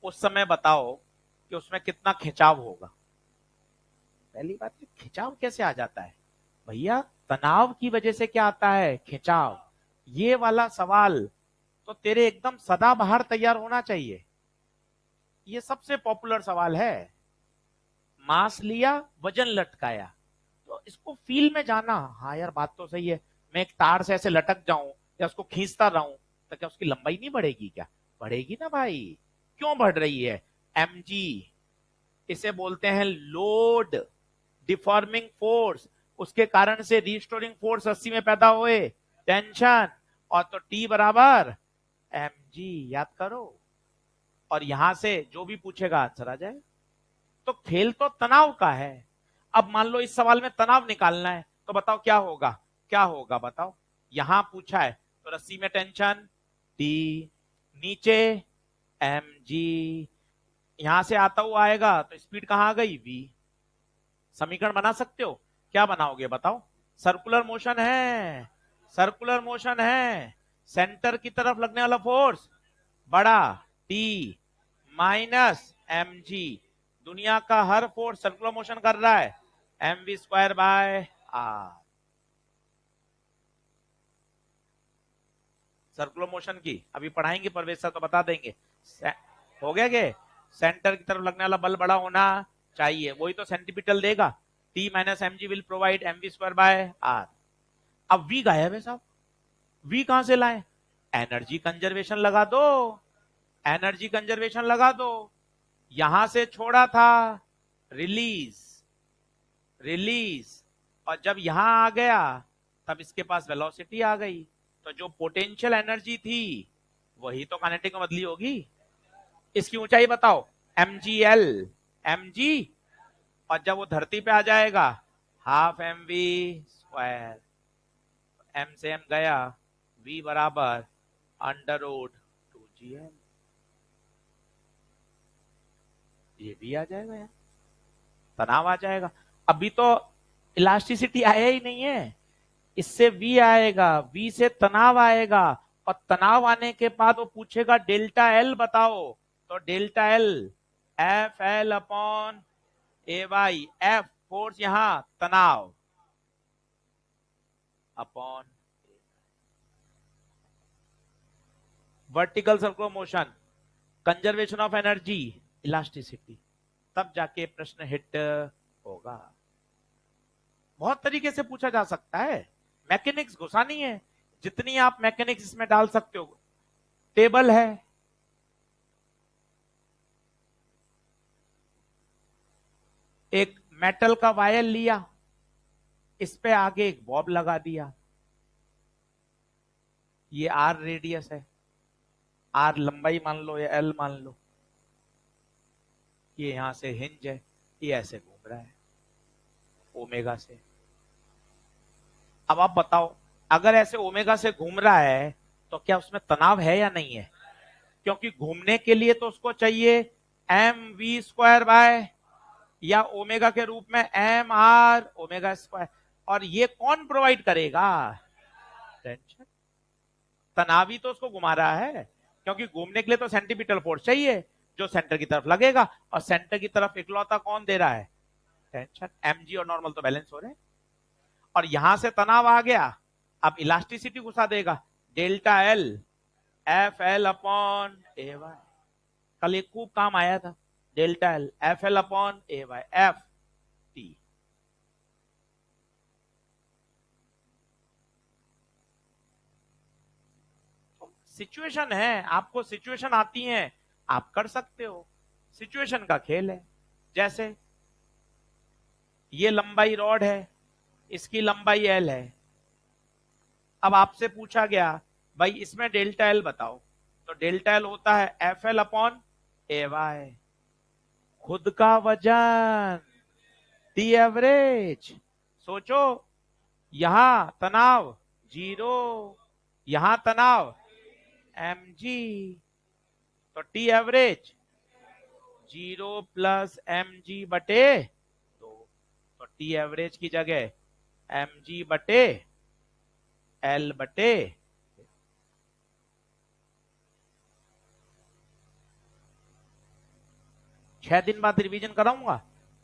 उस समय बताओ कि उसमें कितना खिंचाव होगा। पहली बात, खिंचाव कैसे आ जाता है भैया? तनाव की वजह से क्या आता है? खिंचाव। ये वाला सवाल तो तेरे एकदम सदाबहार तैयार होना चाहिए। ये सबसे पॉपुलर सवाल है। मास लिया, वजन लटकाया, तो इसको फील में जाना। हाँ यार बात तो सही है, मैं एक तार से ऐसे लटक जाऊं या उसको खींचता रहूं तो क्या उसकी लंबाई नहीं बढ़ेगी? क्या बढ़ेगी ना भाई। क्यों बढ़ रही है? mg, इसे बोलते हैं लोड डिफॉर्मिंग फोर्स। उसके कारण से रिस्टोरिंग फोर्स 80 में पैदा हुए, टेंशन, और तो T बराबर mg, याद करो। और यहां से जो भी पूछेगा आंसर आ जाए। तो खेल तो तनाव का है। अब मान लो इस सवाल में तनाव निकालना है, तो बताओ क्या होगा? क्या होगा बताओ? यहां पूछा है तो रस्सी में टेंशन T, नीचे mg, यहां से आता हुआ आएगा तो स्पीड कहां आ गई? v। समीकरण बना सकते हो? क्या बनाओगे बताओ? सर्कुलर मोशन है, सर्कुलर मोशन है, सेंटर की तरफ लगने वाला फोर्स बड़ा T माइनस mg। दुनिया का हर फोर्स सर्कुलर मोशन कर रहा है, mv² by are. Circular motion की अभी पढ़ाएंगे, परवेश सर तो बता देंगे। हो गया के सेंटर की तरफ लगने वाला बल बड़ा होना चाहिए, वही तो सेंटीपिटल देगा। T minus M G will provide mv² by R. अब V गायब है साहब, V कहां से लाए? एनर्जी कंजर्वेशन लगा दो, एनर्जी कंजर्वेशन लगा दो। यहां से छोड़ा था, रिलीज, रिलीज, और जब यहां आ गया तब इसके पास वेलोसिटी आ गई। तो जो पोटेंशियल एनर्जी थी वही तो काइनेटिक में बदली होगी। इसकी ऊंचाई बताओ, mgl, mg, और जब वो धरती पे आ जाएगा हाफ mv², m से m गया, v बराबर √2gl। ये भी आ जाएगा यार, तनाव आ जाएगा। अभी तो इलास्टिसिटी आया ही नहीं है, इससे V आएगा, V से तनाव आएगा, और तनाव आने के बाद वो पूछेगा डेल्टा एल बताओ। तो delta L F L upon A Y, F force यहां, तनाव upon vertical circular motion, conservation of energy, elasticity, तब जाके प्रश्न हिट होगा। बहुत तरीके से पूछा जा सकता है, मैकेनिक्स घुसा नहीं है, जितनी आप मैकेनिक्स इसमें डाल सकते हो। टेबल है, एक मेटल का वायर लिया, इस पे आगे एक बॉब लगा दिया, ये आर रेडियस है, आर लंबाई मान लो या एल मान लो, ये यहां से हिंज है, ये ऐसे घूम रहा है ओमेगा से। अब आप बताओ, अगर ऐसे ओमेगा से घूम रहा है तो क्या उसमें तनाव है या नहीं है? क्योंकि घूमने के लिए तो उसको चाहिए mv² बाय, या ओमेगा के रूप में mr², और ये कौन प्रोवाइड करेगा? टेंशन। तनाव ही तो उसको घुमा रहा है, क्योंकि घूमने के लिए तो सेंटीपिटल फोर्स चाहिए जो सेंटर की तरफ लगेगा, और सेंटर की तरफ इकलौता कौन दे रहा है? टेंशन। mg और नॉर्मल तो बैलेंस हो रहे हैं, और यहां से तनाव आ गया, अब इलास्टिसिटी घुसा देगा, delta L F L upon A Y. कल एक खूब काम आया था, delta L F L upon A Y, F T. Situation है, आपको सिचुएशन आती है, आप कर सकते हो, सिचुएशन का खेल है। जैसे ये लंबाई रॉड है, इसकी लंबाई एल है, अब आपसे पूछा गया भाई इसमें डेल्टा एल बताओ, तो डेल्टा एल होता है F L upon A Y, खुद का वजन, टी एवरेज। सोचो, यहां तनाव जीरो, यहां तनाव mg, तो T average zero plus mg बटे दो, तो टी एवरेज की जगह mg बटे l बटे। 6 दिन बाद रिवीजन कराऊंगा,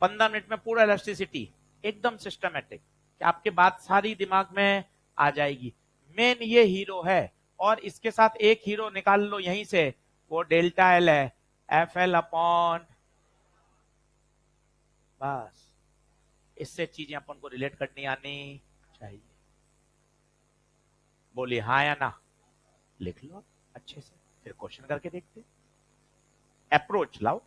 15 मिनट में पूरा इलास्टिसिटी एकदम सिस्टमेटिक, कि आपके बात सारी दिमाग में आ जाएगी। मेन ये हीरो है, और इसके साथ एक हीरो निकाल लो यहीं से, वो डेल्टा एल है, एफ एल अपॉन, बस इससे चीजें अपन को रिलेट करनी आनी चाहिए। बोलिए हाँ या ना, लिख लो अच्छे से, फिर क्वेश्चन करके देखते, अप्रोच लाओ।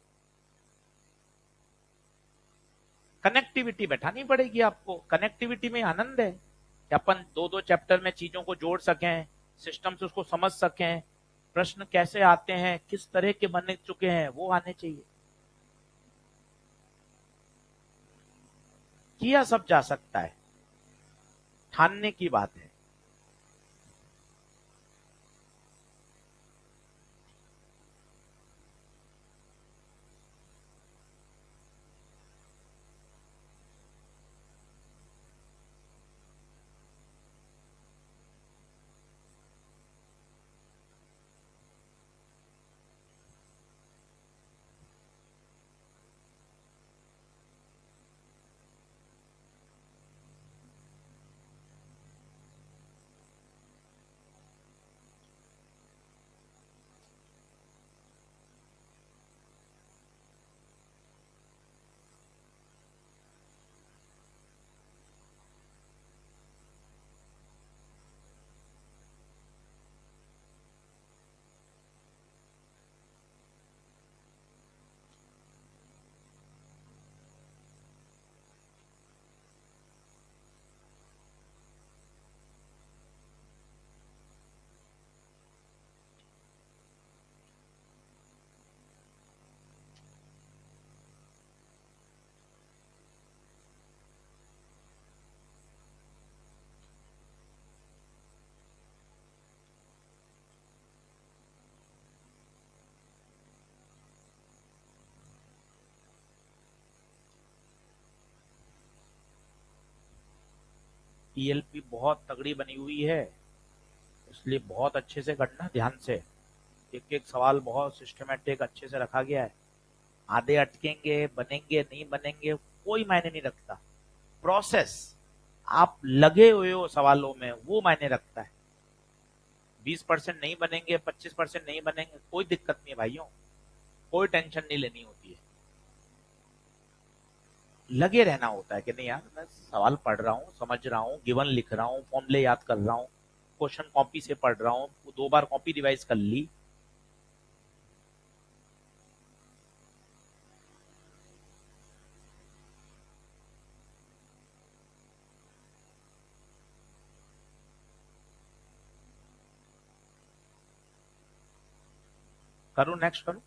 कनेक्टिविटी बैठानी पड़ेगी आपको, कनेक्टिविटी में आनंद है कि अपन दो दो चैप्टर में चीजों को जोड़ सकें, सिस्टम से उसको समझ सकें, प्रश्न कैसे आते हैं, किस तरह के बन चुके हैं, वो आने चाहिए। किया सब जा सकता है, ठानने की बात है। टीएलपी बहुत तगड़ी बनी हुई है, इसलिए बहुत अच्छे से करना, ध्यान से। एक एक सवाल बहुत सिस्टमेटिक अच्छे से रखा गया है। आधे अटकेंगे, बनेंगे नहीं बनेंगे, कोई मायने नहीं रखता। प्रोसेस, आप लगे हुए हो सवालों में, वो मायने रखता है। 20% नहीं बनेंगे, 25% नहीं बनेंगे, कोई दिक्कत नहीं है भाइयों, कोई टेंशन नहीं लेनी होती है। लगे रहना होता है कि नहीं यार, मैं सवाल पढ़ रहा हूँ, समझ रहा हूँ, गिवन लिख रहा हूँ, फॉर्मूले याद कर रहा हूँ, क्वेश्चन कॉपी से पढ़ रहा हूँ, 2 बार कॉपी रिवाइज कर ली। करूँ, नेक्स्ट करूँ?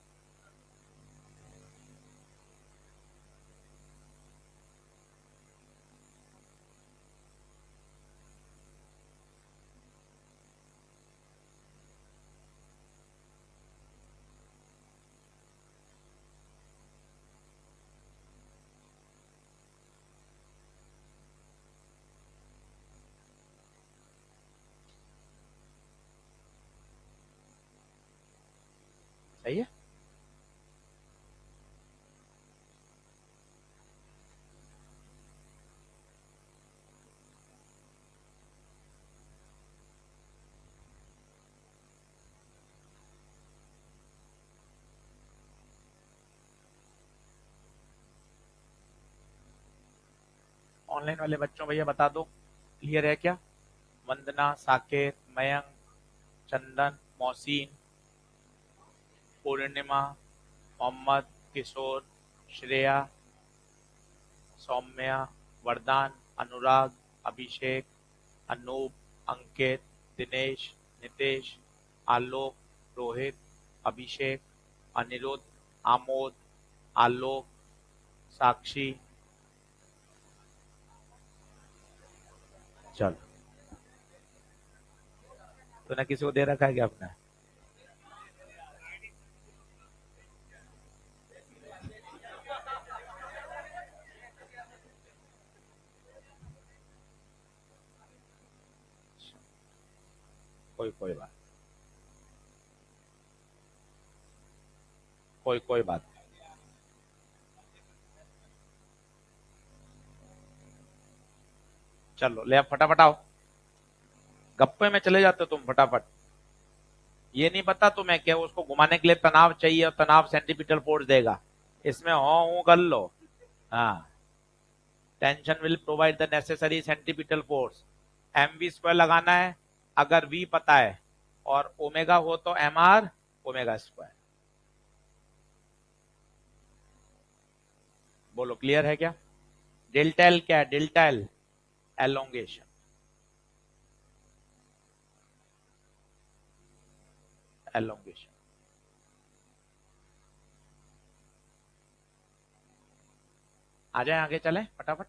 सही है। ऑनलाइन वाले बच्चों भैया बता दो, क्लियर है क्या? वंदना, साकेत, मयंक, चंदन, मोहसिन, पूर्णिमा, मोहम्मद, किशोर, श्रेया, सौम्या, वरदान, अनुराग, अभिषेक, अनूप, अंकित, दिनेश, नितेश, आलोक, रोहित, अभिषेक, अनिरुद्ध, आमोद, आलोक, साक्षी। चल, तूने किसी को दे रखा है क्या अपना? कोई बात, कोई बात। चलो ले, अब फटाफट आओ, गप्पे में चले जाते हो तुम फटाफट। ये नहीं पता तुम्हें क्या उसको घुमाने के लिए तनाव चाहिए, और तनाव सेंटीपिटल फोर्स देगा। इसमें हो हूं कर लो। हाँ, tension will provide the necessary centripetal force. M V square लगाना है, अगर वी पता है और ओमेगा हो तो एम आर ओमेगा स्क्वायर। बोलो, क्लियर है क्या? डेल्टा एल क्या है? Delta L elongation, elongation. आ जाए, आगे चले फटाफट।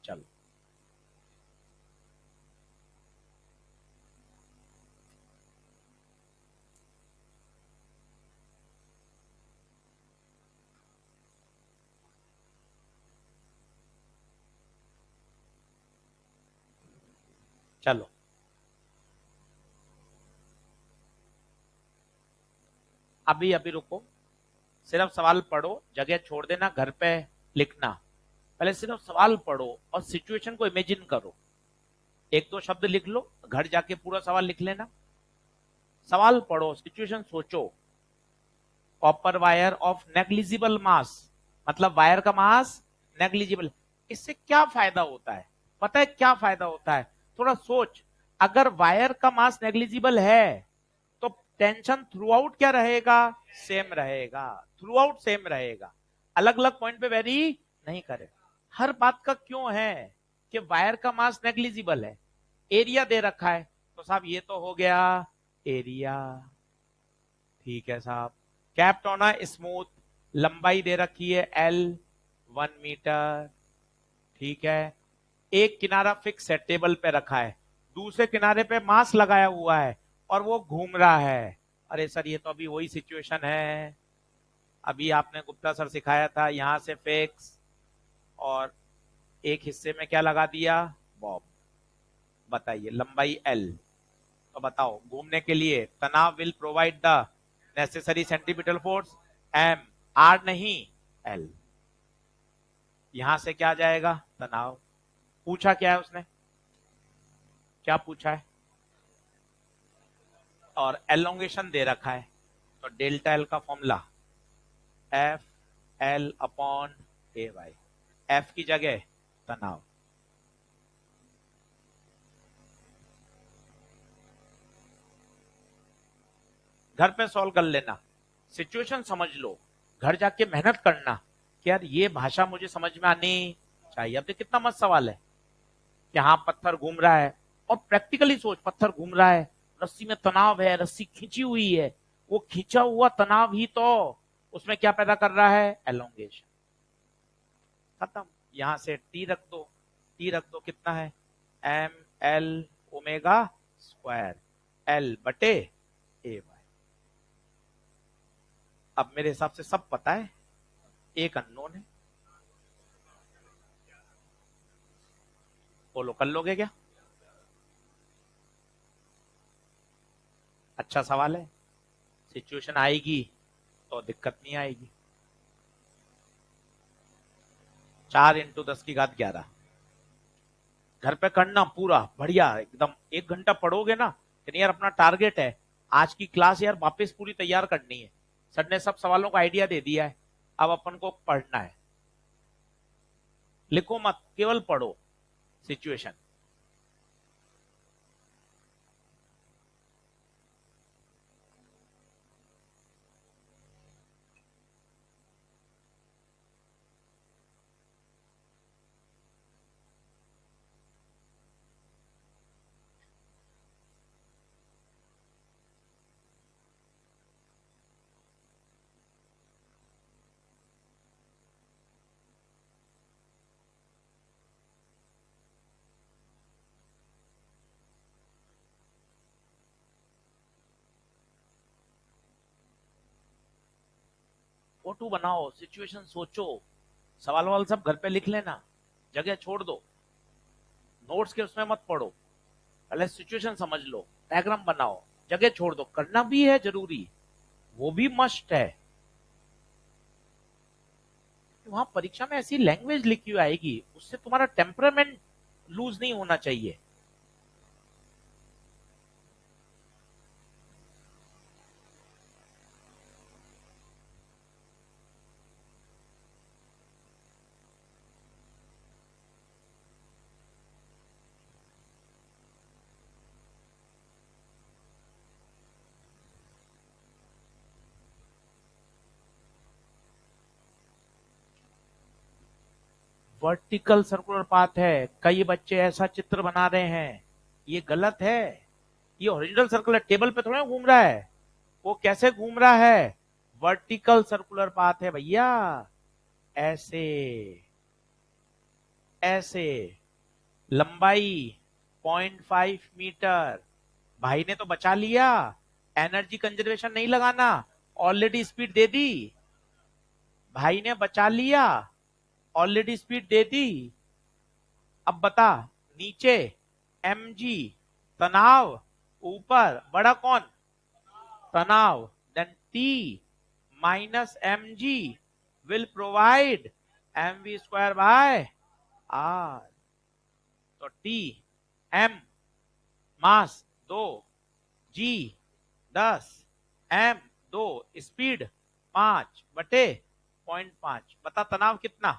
चलो, चलो अभी अभी रुको, सिर्फ सवाल पढ़ो, जगह छोड़ देना घर पे लिखना। पहले सिर्फ सवाल पढ़ो और सिचुएशन को इमेजिन करो। एक दो शब्द लिख लो, घर जाके पूरा सवाल लिख लेना। सवाल पढ़ो, सिचुएशन सोचो। Copper wire of negligible mass, मतलब वायर का मास नेग्लिजिबल। इससे क्या फायदा होता है? पता है क्या फायदा होता है? थोड़ा सोच। अगर वायर का मास नेग्लिजिबल है तो टेंशन थ्रू आउट क्या रहेगा? सेम रहेगा। थ्रू आउट सेम रहेगा, अलग अलग पॉइंट पे वेरी नहीं करे। हर बात का क्यों है कि वायर का मास नेग्लिजिबल है। एरिया दे रखा है, तो साहब ये तो हो गया एरिया। ठीक है साहब। कैप्ट होना स्मूथ, लंबाई दे रखी है एल, 1 मीटर, ठीक है। एक किनारा फिक्स है, टेबल पे रखा है, दूसरे किनारे पे मास लगाया हुआ है और वो घूम रहा है। अरे सर ये तो अभी वही सिचुएशन है, अभी आपने गुप्ता सर सिखाया था, यहां से फिक्स और एक हिस्से में क्या लगा दिया, बॉब। बताइए लंबाई एल, तो बताओ घूमने के लिए तनाव will provide the necessary centripetal force, M, R नहीं, एल। यहां से क्या जाएगा, तनाव। पूछा क्या है उसने, क्या पूछा है, और एलोंगेशन दे रखा है, तो डेल्टा एल का formula F L upon A Y, F की जगह तनाव। घर पे सॉल्व कर लेना, सिचुएशन समझ लो, घर जाके मेहनत करना कि यार ये भाषा मुझे समझ में आनी चाहिए। अब कितना मस्त सवाल है कि हाँ पत्थर घूम रहा है, और प्रैक्टिकली सोच, पत्थर घूम रहा है, रस्सी में तनाव है, रस्सी खींची हुई है, वो खींचा हुआ तनाव ही तो उसमें क्या पैदा कर रहा है, एलोंगेशन। खत्म। यहां से टी रख दो, टी रख दो, कितना है, M L omega square, L बटे ए वाई। अब मेरे हिसाब से सब पता है, एक अननोन है। बोलो कर लोगे क्या, अच्छा सवाल है, सिचुएशन आएगी तो दिक्कत नहीं आएगी। 4 × 10⁻11, घर पे करना पूरा बढ़िया एकदम, 1 घंटा पढ़ोगे ना, कि यार अपना टारगेट है आज की क्लास यार वापस पूरी तैयार करनी है, सर ने सब सवालों का आइडिया दे दिया है, अब अपन को पढ़ना है। लिखो मत, केवल पढ़ो सिचुएशन। फोटो बनाओ, सिचुएशन सोचो, सवाल वाल सब घर पे लिख लेना, जगह छोड़ दो, नोट्स के उसमें मत पढ़ो, पहले सिचुएशन समझ लो, डायग्राम बनाओ, जगह छोड़ दो, करना भी है जरूरी, वो भी मस्ट है। वहां परीक्षा में ऐसी लैंग्वेज लिखी हुई आएगी, उससे तुम्हारा टेम्परामेंट लूज नहीं होना चाहिए। वर्टिकल सर्कुलर पाथ है, कई बच्चे ऐसा चित्र बना रहे हैं, ये गलत है। ये हॉरिजॉन्टल सर्कुलर टेबल पे थोड़ा घूम रहा है, वो कैसे घूम रहा है, वर्टिकल सर्कुलर पाथ है भैया, ऐसे, ऐसे, लंबाई 0.5 मीटर। भाई ने तो बचा लिया, एनर्जी कंजर्वेशन नहीं लगाना, ऑलरेडी स्पीड दे दी, भाई ने बचा लिया, ऑलरेडी स्पीड दे दी। अब बता, नीचे mg तनाव, ऊपर बड़ा कौन, तनाव, then t minus mg will provide mv²/r। तो t, m mass 2, g 10, m 2, speed 5/0.5। बता तनाव कितना,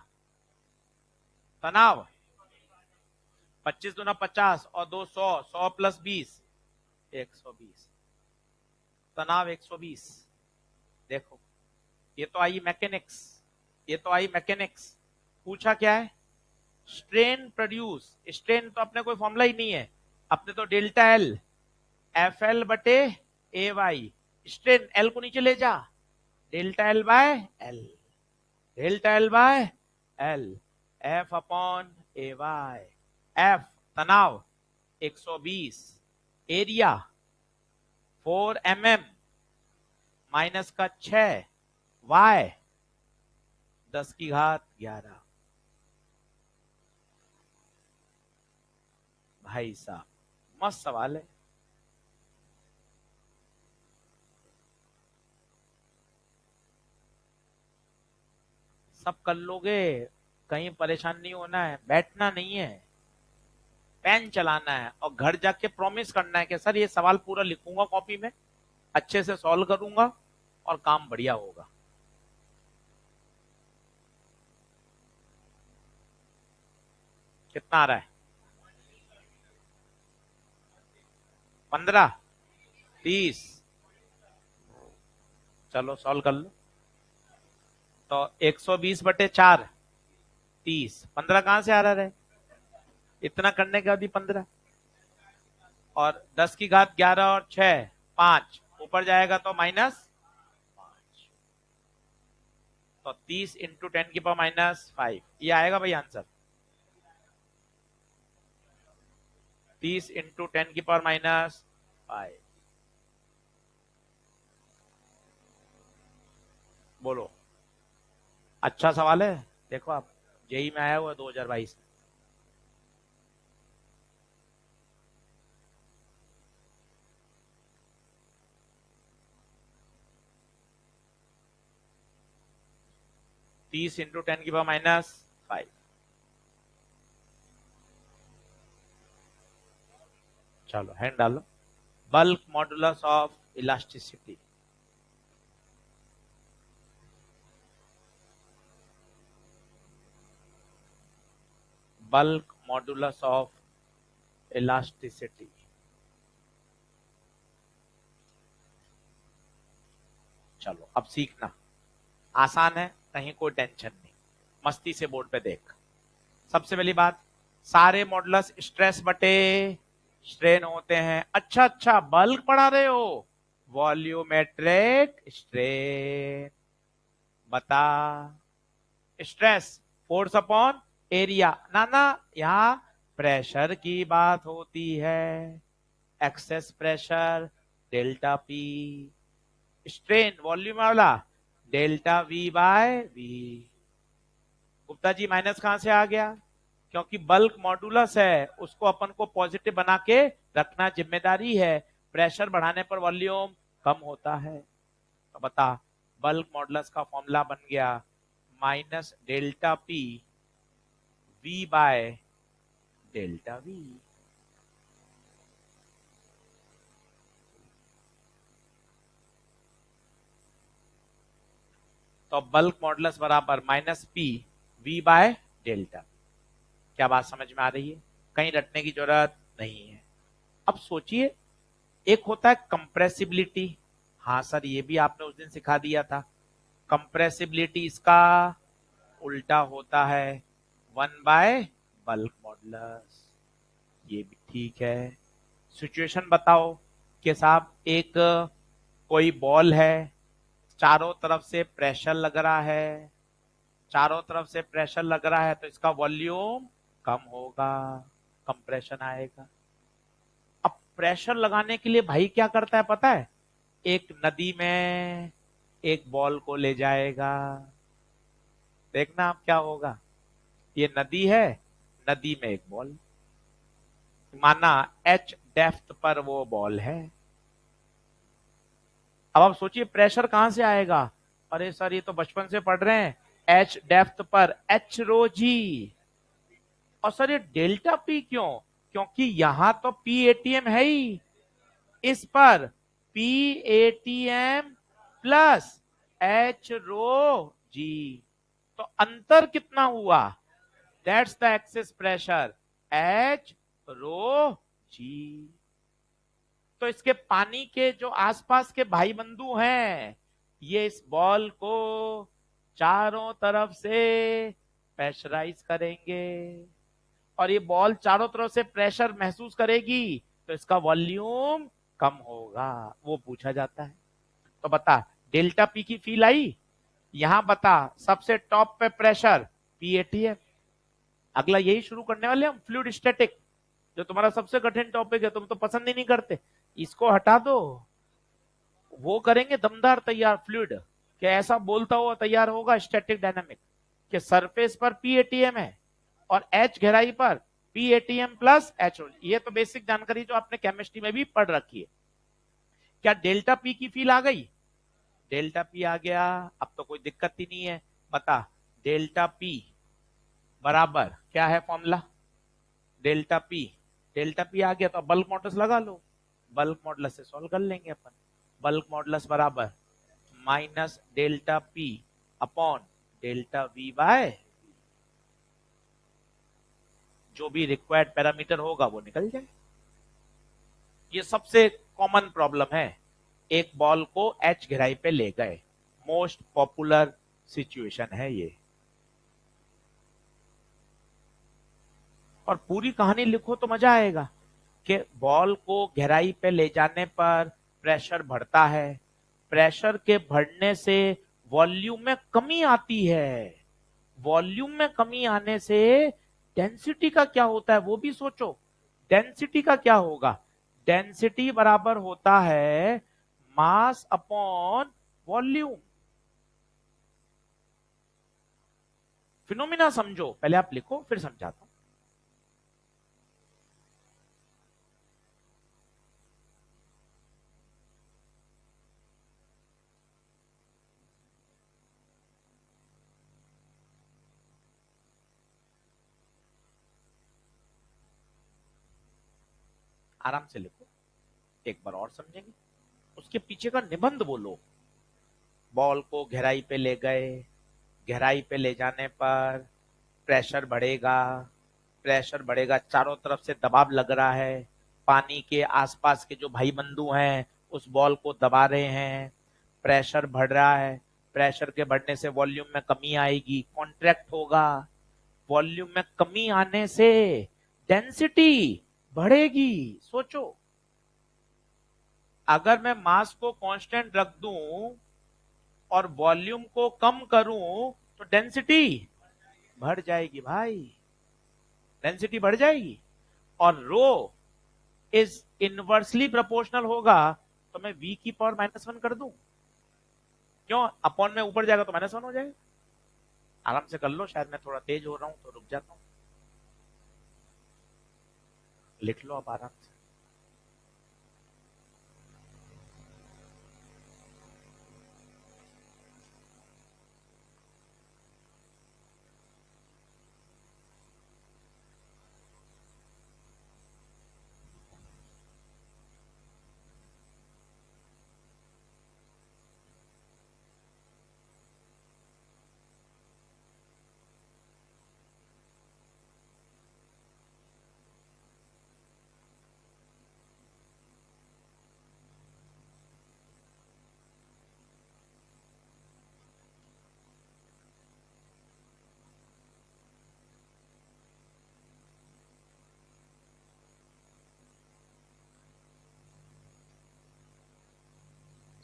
तनाव 25 दूना 50 और 200, 100 + 20, 120, तनाव 120। देखो ये तो आई मैकेनिक्स, ये तो आई मैकेनिक्स। पूछा क्या है, स्ट्रेन प्रोड्यूस, स्ट्रेन तो अपने कोई फॉर्मूला ही नहीं है, अपने तो डेल्टा एल एफ एल बटे ए वाई, स्ट्रेन एल को नीचे ले जा, delta L by L, delta L by L F upon A Y. F तनाव 120, एरिया 4 mm माइनस का 6, वाई 10⁻11। भाई साहब मस्त सवाल है। सब कर लोगे, कहीं परेशान नहीं होना है, बैठना नहीं है, पेन चलाना है और घर जाके प्रॉमिस करना है कि सर ये सवाल पूरा लिखूंगा कॉपी में, अच्छे से सॉल्व करूंगा और काम बढ़िया होगा। कितना आ रहा है? 15, 30? चलो सॉल्व कर लो। तो 120/4 30, 15 कहां से आ रहा है? इतना करने के बाद भी 15, और 10⁻11 और 6 5, ऊपर जाएगा तो -5, तो 30 × 10⁻⁵ ये आएगा भाई आंसर। 30 × 10⁻⁵। बोलो। अच्छा सवाल है, देखो आप, जेई में आया हुआ 2022 में। (30 × 10⁻⁵) चलो हैंड डालो। Bulk modulus of elasticity. Bulk modulus of elasticity. चलो अब सीखना, आसान है, कहीं कोई टेंशन नहीं, मस्ती से बोर्ड पे देख। सबसे पहली बात, सारे मॉडुलस स्ट्रेस बटे स्ट्रेन होते हैं। अच्छा अच्छा, बल्क पढ़ा रहे हो, वॉल्यूमेट्रिक स्ट्रेन। बता, स्ट्रेस फोर्स अपॉन एरिया, ना ना, यहां प्रेशर की बात होती है, excess pressure delta P, strain volume वाला delta V/V। Gupta ji minus कहां से आ गया? क्योंकि बल्क मॉडुलस है, उसको अपन को पॉजिटिव बना के रखना जिम्मेदारी है, प्रेशर बढ़ाने पर वॉल्यूम कम होता है। तो बता, बल्क मॉडुलस का फॉर्मूला बन गया -ΔP V/ΔV। तो बल्क मॉडुलस बराबर -P V/ΔV। क्या बात समझ में आ रही है? कहीं रटने की जरूरत नहीं है। अब सोचिए, एक होता है कंप्रेसिबिलिटी। हाँ सर, ये भी आपने उस दिन सिखा दिया था। कंप्रेसिबिलिटी इसका उल्टा होता है 1/बल्क मॉडुलस। ये भी ठीक है। सिचुएशन बताओ कि साहब एक कोई बॉल है, चारों तरफ से प्रेशर लग रहा है, चारों तरफ से प्रेशर लग रहा है, तो इसका वॉल्यूम कम होगा, कंप्रेशन आएगा। अब प्रेशर लगाने के लिए भाई क्या करता है पता है? एक नदी में एक बॉल को ले जाएगा। देखना अब क्या होगा। ये नदी है, नदी में एक बॉल, माना h डेप्थ पर वो बॉल है। अब आप सोचिए प्रेशर कहां से आएगा? अरे सर ये तो बचपन से पढ़ रहे हैं, h डेप्थ पर h रो जी। और सर ये डेल्टा पी क्यों? क्योंकि यहां तो पी एटीएम है ही, इस पर P ATM plus H rho G. तो अंतर कितना हुआ? That's the excess pressure, H rho G. तो इसके पानी के जो आसपास के भाई बंधु हैं, ये इस बॉल को चारों तरफ से प्रेशराइज करेंगे, और ये बॉल चारों तरफ से प्रेशर महसूस करेगी, तो इसका वॉल्यूम कम होगा, वो पूछा जाता है। तो बता, डेल्टा पी की फील आई? यहां बता, सबसे टॉप पे प्रेशर PATM। अगला यही शुरू करने वाले हम, फ्लूइड स्टैटिक, जो तुम्हारा सबसे कठिन टॉपिक है, तुम तो पसंद ही नहीं करते, इसको हटा दो। वो करेंगे दमदार तैयार फ्लूइड, कि ऐसा बोलता हुआ तैयार होगा स्टैटिक डायनामिक, कि सरफेस पर PATM है और H गहराई पर PATM प्लस H। ये तो बेसिक जानकारी जो आपने केमिस्ट्री में भी पढ़ रखी है। क्या डेल्टा P की फील आ गई? डेल्टा P आ गया, अब तो कोई दिक्कत ही नहीं है। बता, डेल्टा P बराबर क्या है formula? Delta P, delta P आ गया तो बल्क मॉडुलस लगा लो, बल्क मॉडुलस से सॉल्व कर लेंगे अपन। बल्क मॉडुलस बराबर minus delta P upon delta V by, जो भी रिक्वायर्ड पैरामीटर होगा वो निकल जाए। ये सबसे कॉमन प्रॉब्लम है। एक बॉल को H गहराई पे ले गए, मोस्ट पॉपुलर सिचुएशन है ये। और पूरी कहानी लिखो तो मजा आएगा, कि बॉल को गहराई पे ले जाने पर प्रेशर बढ़ता है, प्रेशर के बढ़ने से वॉल्यूम में कमी आती है, वॉल्यूम में कमी आने से डेंसिटी का क्या होता है वो भी सोचो। डेंसिटी का क्या होगा? डेंसिटी बराबर होता है मास अपॉन वॉल्यूम। फिनोमिना समझो, पहले आप लिखो फिर समझाता हूं। आराम से लिखो, एक बार और समझेंगे, उसके पीछे का निबंध बोलो। बॉल को गहराई पे ले गए, गहराई पे ले जाने पर प्रेशर बढ़ेगा, प्रेशर बढ़ेगा, चारों तरफ से दबाव लग रहा है, पानी के आसपास के जो भाई बंधु हैं उस बॉल को दबा रहे हैं, प्रेशर बढ़ रहा है, प्रेशर के बढ़ने से वॉल्यूम में कमी आएगी, कॉन्ट्रैक्ट होगा, वॉल्यूम में कमी आने से डेंसिटी बढ़ेगी। सोचो, अगर मैं मास को कांस्टेंट रख दूं और वॉल्यूम को कम करूं तो डेंसिटी बढ़ जाएगी भाई, डेंसिटी बढ़ जाएगी। और रो इज इनवर्सली प्रोपोर्शनल होगा, तो मैं V की पावर -1 कर दूं, क्यों? अपॉन में ऊपर जाएगा तो -1 हो जाएगा। आराम से कर लो, शायद मैं थोड़ा तेज हो रहा हूं तो रुक जाता हूं, लिख लो आप आराम से।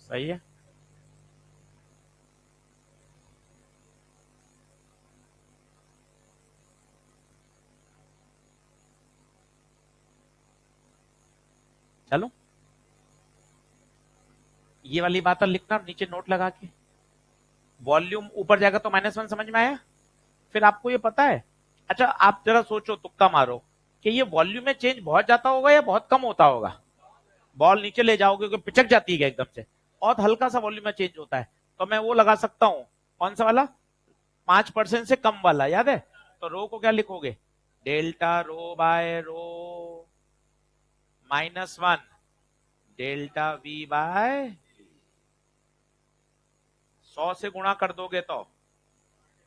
सही है। चलो, ये वाली बात लिखना नीचे नोट लगा के। वॉल्यूम ऊपर जाएगा तो -1, समझ में आया? फिर आपको ये पता है, अच्छा आप जरा सोचो, तुक्का मारो, कि ये वॉल्यूम में चेंज बहुत जाता होगा या बहुत कम होता होगा? बॉल नीचे ले जाओगे तो पिचक जाती है एकदम से, बहुत हल्का सा वॉल्यूम में चेंज होता है। तो मैं वो लगा सकता हूं, कौन सा वाला? 5% से कम वाला, याद है? तो रो को क्या लिखोगे? डेल्टा रो बाय रो -1 डेल्टा V बाय 100 से गुणा कर दोगे तो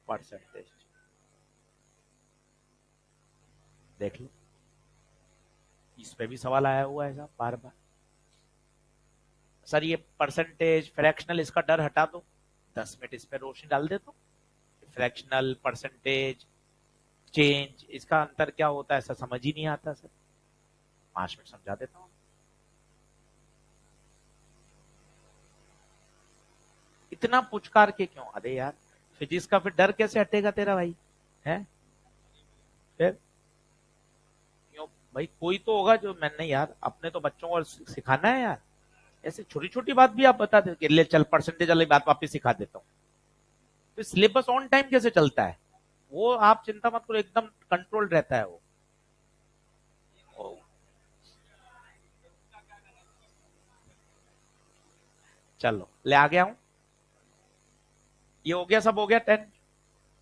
परसेंटेज। देख लो, इस पे भी सवाल आया हुआ है साहब बार बार। सर ये परसेंटेज फ्रैक्शनल, इसका डर हटा दो, 10 मिनट इस पे रोशनी डाल दे तो। फ्रैक्शनल, परसेंटेज, चेंज, इसका अंतर क्या होता है ऐसा समझ ही नहीं आता सर। 5 मिनट समझा देता हूँ। इतना पुचकार के क्यों? अरे यार, फिजिक्स का फिर डर कैसे हटेगा तेरा भाई? है। फिर क्यों भाई, कोई तो होगा जो, मैं नहीं यार, अपने तो बच्चों को सिखाना है यार। ऐसे छोटी छोटी बात भी आप बता दे कि ले चल परसेंटेज वाली बात वापस सिखा देता हूँ। तो सिलेबस ऑन टाइम कैसे चलता है, वो आप चिंता मत करो, एकदम कंट्रोल रहता है वो। चलो ले आ गया हूं, ये हो गया, सब हो गया 10।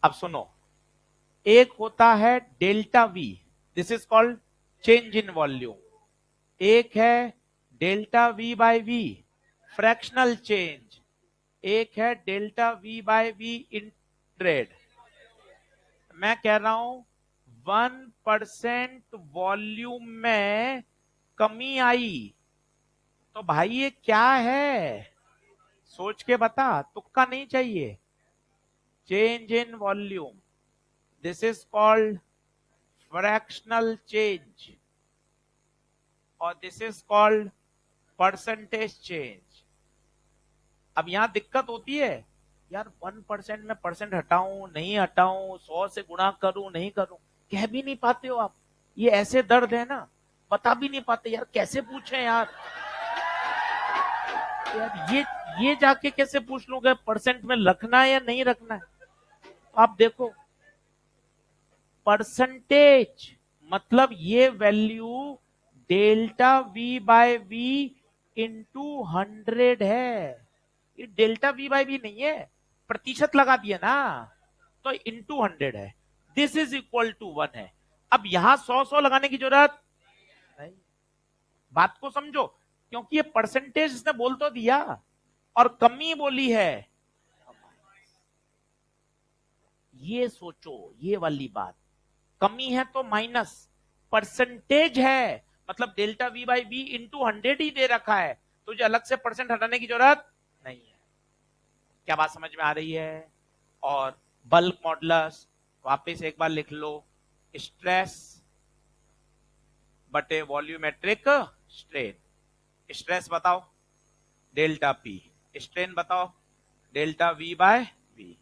अब सुनो, एक होता है delta V, this is called change in volume. एक है delta V by V, fractional change. एक है delta V by V in trade. मैं कह रहा हूं 1% वॉल्यूम में कमी आई, तो भाई ये क्या है, सोच के बता, तुक्का नहीं चाहिए। Change in volume, this is called fractional change, और this is called percentage change. अब यहां दिक्कत होती है यार, 1% में परसेंट हटाऊं नहीं हटाऊं, 100 से गुणा करूं नहीं करूं, कह भी नहीं पाते हो आप। ये ऐसे दर्द है ना, बता भी नहीं पाते यार, कैसे पूछे यार। यार ये जाके कैसे पूछ लूंगा परसेंट में रखना है या नहीं रखना है। आप देखो, परसेंटेज मतलब ये value delta V by V into 100 है। ये डेल्टा वी बाय वी नहीं है, प्रतिशत लगा दिया ना, तो इंटू 100 है। दिस इज इक्वल टू 1 है। अब यहां 100 लगाने की जरूरत नहीं, बात को समझो, क्योंकि ये परसेंटेज इसने बोल तो दिया और कमी बोली है। ये सोचो, ये वाली बात, कमी है तो माइनस, परसेंटेज है मतलब delta V by V into 100 ही दे रखा है, तुझे अलग से परसेंट हटाने की जरूरत नहीं है। क्या बात समझ में आ रही है। और बल्क मॉडुलस वापस एक बार लिख लो, स्ट्रेस बटे वॉल्यूमेट्रिक स्ट्रेन। स्ट्रेस बताओ डेल्टा पी, स्ट्रेन बताओ डेल्टा वी बाय वी।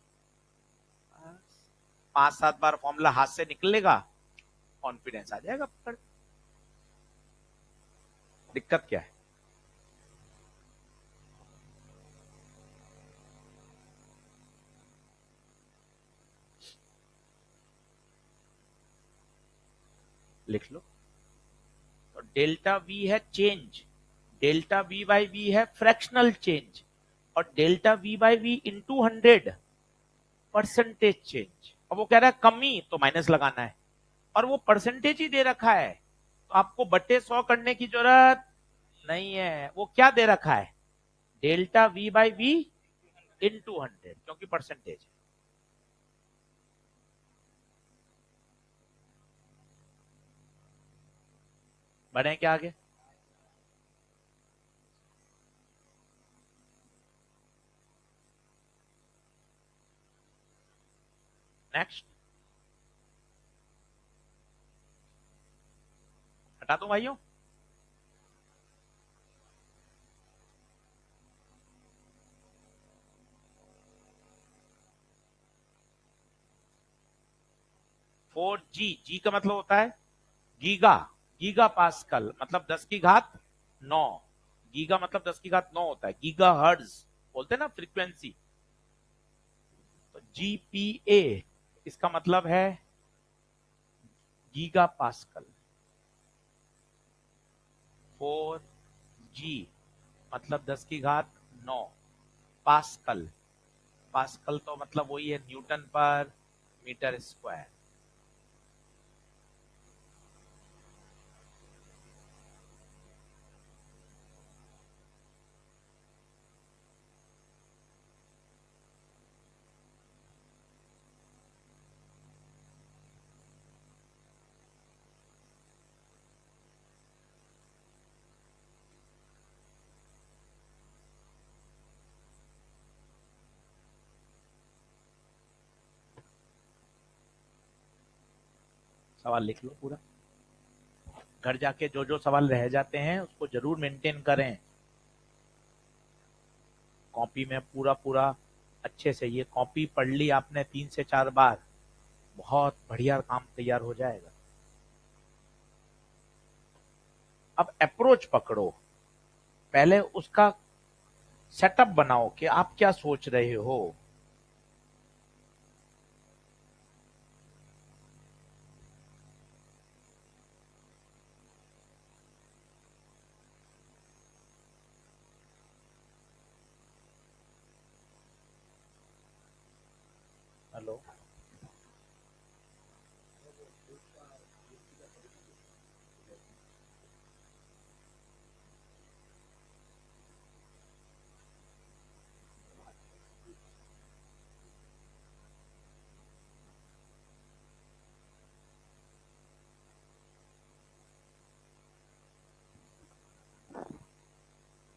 5-7 बार फॉर्मूला हाथ से निकलेगा, कॉन्फिडेंस आ जाएगा पकड़। दिक्कत क्या है। लिख लो, तो डेल्टा वी है change, delta V by V है फ्रैक्शनल चेंज, और delta V by V into 100 percentage change. अब वो कह रहा है कमी, तो माइनस लगाना है, और वो परसेंटेज ही दे रखा है, तो आपको बटे 100 करने की जरूरत नहीं है। वो क्या दे रखा है, delta V by V into 100, क्योंकि परसेंटेज है। बढ़े क्या आगे। नेक्स्ट, हटा दो भाइयों। फोर जी, जी का मतलब होता है गीगा, गीगा पास्कल मतलब 10 की घात 9। गीगा मतलब 10 की घात 9 होता है, गीगा हर्ट्ज बोलते हैं ना फ्रीक्वेंसी। तो जीपीए इसका मतलब है गीगा पास्कल। 4 जी मतलब 10 की घात 9 पास्कल। पास्कल तो मतलब वही है न्यूटन पर मीटर स्क्वायर। सवाल लिख लो पूरा, घर जाके जो जो सवाल रह जाते हैं उसको जरूर मेंटेन करें कॉपी में, पूरा पूरा अच्छे से। ये कॉपी पढ़ ली आपने 3 से 4 बार, बहुत बढ़िया काम तैयार हो जाएगा। अब अप्रोच पकड़ो, पहले उसका सेटअप बनाओ कि आप क्या सोच रहे हो। हेलो।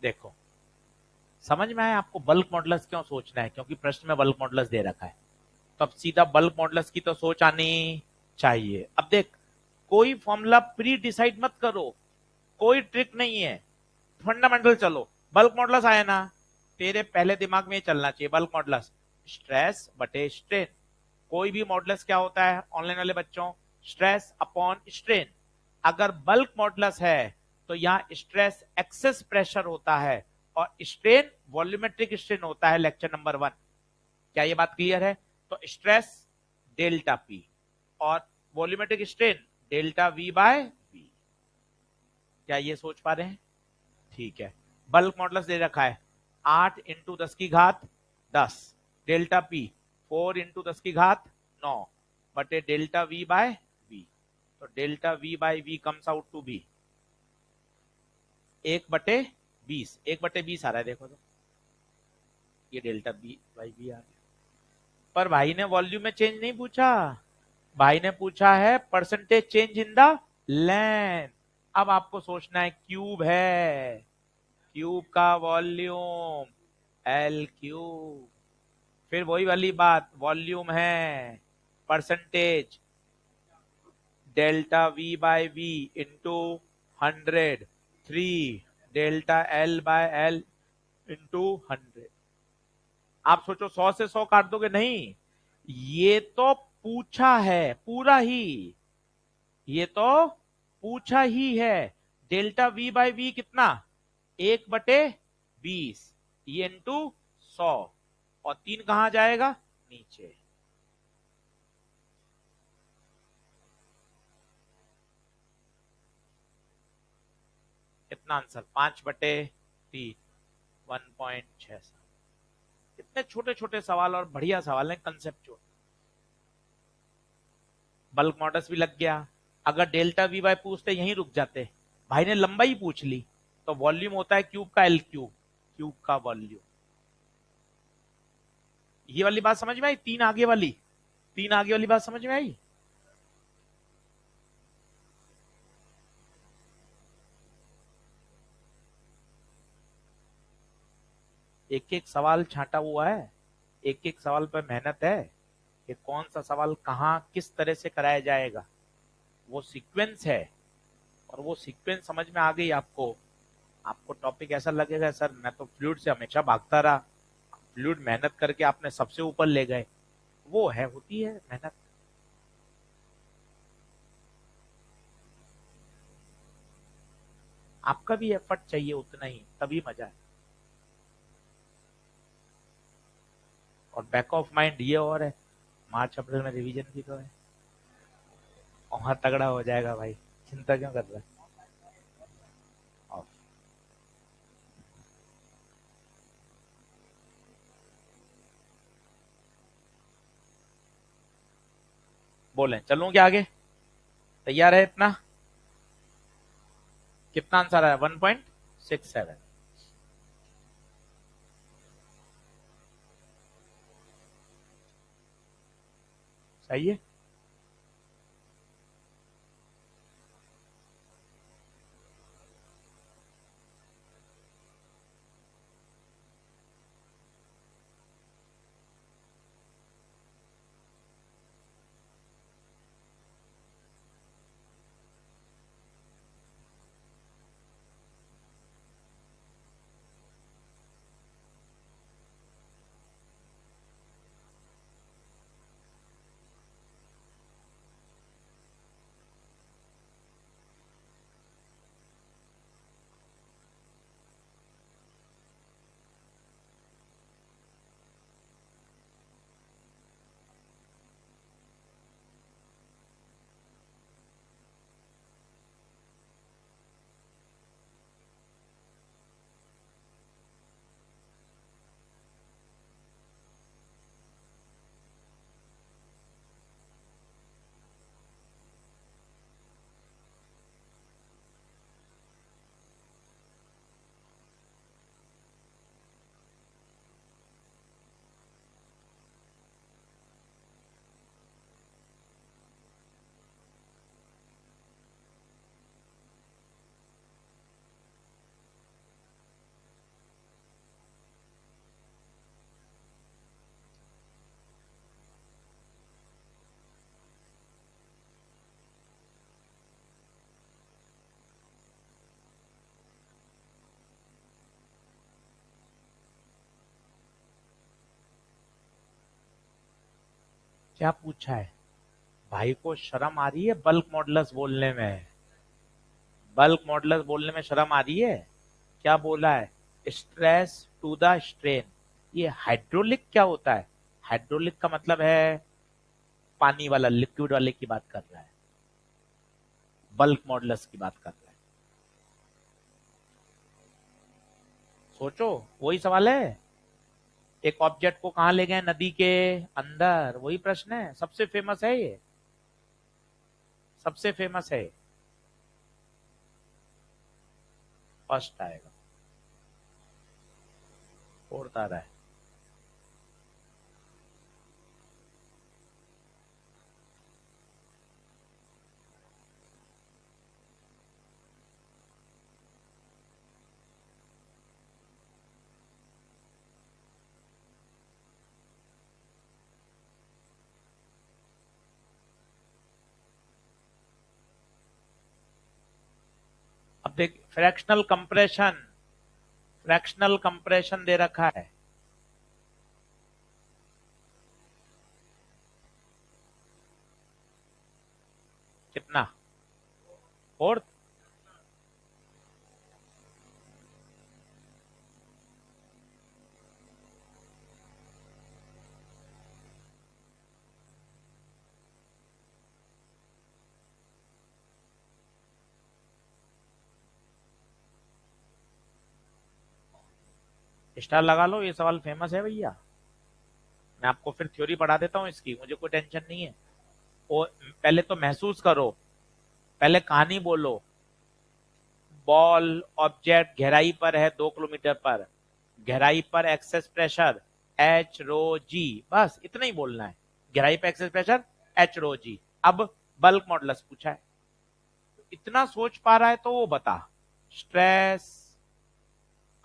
देखो, समझ में आया आपको बल्क मॉडल्स क्यों सोचना है? क्योंकि प्रश्न में बल्क मॉडल्स दे रखा है, तो अब सीधा बल्क मॉडल्स की तो सोच आनी चाहिए। अब देख, कोई फॉर्मूला प्री डिसाइड मत करो, कोई ट्रिक नहीं है, फंडामेंटल चलो। बल्क मॉडल्स आया ना, तेरे पहले दिमाग में ये चलना चाहिए, बल्क मॉडल्स स्ट्रेस बटे स्ट्रेन। कोई भी मॉडल्स क्या होता है ऑनलाइन वाले बच्चों? Stress upon strain. अगर बल्क मॉडल्स है तो यहाँ स्ट्रेस एक्सेस प्रेशर होता है और स्ट्रेन वॉल्यूमेट्रिक स्ट्रेन होता है, लेक्चर नंबर 1। क्या ये बात क्लियर है? तो स्ट्रेस डेल्टा पी और volumetric strain delta V by V. क्या ये सोच पा रहे हैं? ठीक है। बल्क मॉडल्स दे रखा है 8 इंटू 10 की घात 10, डेल्टा पी 4 इंटू 10 की घात 9 बटे डेल्टा वी बाय वी। तो delta V by V comes out to be 1/20। 1/20 आ रहा है, देखो तो ये डेल्टा बी बाई वी आ गया। पर भाई ने वॉल्यूम में चेंज नहीं पूछा, भाई ने पूछा है percentage change in the length. अब आपको सोचना है, क्यूब है, क्यूब का वॉल्यूम एल क्यूब। फिर वही वाली बात, वॉल्यूम है, percentage delta V by V into 100, 3 delta L by L into 100। आप सोचो 100 से 100 काट दोगे? नहीं, ये तो पूछा है पूरा ही, ये तो पूछा ही है। डेल्टा वी बाय वी कितना? 1/20, ये इंटू 100, और 3 कहां जाएगा? नीचे। कितना आंसर? 5/3, 1.67। इतने छोटे छोटे सवाल और बढ़िया सवाल है, कंसेप्चुअल। बल्क मॉडल्स भी लग गया। अगर डेल्टा वी बाय पूछते यहीं रुक जाते, भाई ने लंबाई पूछ ली। तो वॉल्यूम होता है क्यूब का एल क्यूब, क्यूब का वॉल्यूम। ये वाली बात समझ में आई? तीन आगे वाली बात समझ में आई? एक एक सवाल छांटा हुआ है, एक एक सवाल पर मेहनत है कि कौन सा सवाल कहां किस तरह से कराया जाएगा, वो सीक्वेंस है। और वो सीक्वेंस समझ में आ गई आपको, आपको टॉपिक ऐसा लगेगा सर मैं तो फ्लूइड से हमेशा भागता रहा, फ्लूइड मेहनत करके आपने सबसे ऊपर ले गए। वो है, होती है मेहनत। आपका भी एफर्ट चाहिए उतना ही, तभी मजा है। और बैक ऑफ माइंड ये और है, मार्च अप्रैल में रिवीजन भी तो है, और तगड़ा हो जाएगा भाई, चिंता क्यों कर रहा है? ऑफ। बोले चलूं क्या आगे? तैयार है इतना? कितना आंसर आया? 1.67। सही है। क्या पूछा है? भाई को शर्म आ रही है बल्क मॉडुलस बोलने में? बल्क मॉडुलस बोलने में शर्म आ रही है? क्या बोला है? Stress to the strain. ये हाइड्रोलिक क्या होता है? हाइड्रोलिक का मतलब है पानी वाला, लिक्विड वाले की बात कर रहा है। बल्क मॉडुलस की बात कर रहा है। सोचो, वही सवाल है। एक ऑब्जेक्ट को कहां ले गए? नदी के अंदर। वही प्रश्न है, सबसे फेमस है ये, सबसे फेमस है। फर्स्ट आएगा। फोर्थ आ रहा है। अब देख, फ्रैक्शनल कंप्रेशन, फ्रैक्शनल कंप्रेशन दे रखा है। कितना? फोर्थ। स्टार लगा लो, ये सवाल फेमस है भैया। मैं आपको फिर थ्योरी पढ़ा देता हूँ इसकी, मुझे कोई टेंशन नहीं है। वो पहले तो महसूस करो, पहले कहानी बोलो। बॉल ऑब्जेक्ट गहराई पर है 2 किलोमीटर पर, गहराई पर एक्सेस प्रेशर एच रो जी, बस इतना ही बोलना है। गहराई पर एक्सेस प्रेशर एच रो जी। अब बल्क मॉडुलस पूछा है, इतना सोच पा रहा है तो वो बता। Stress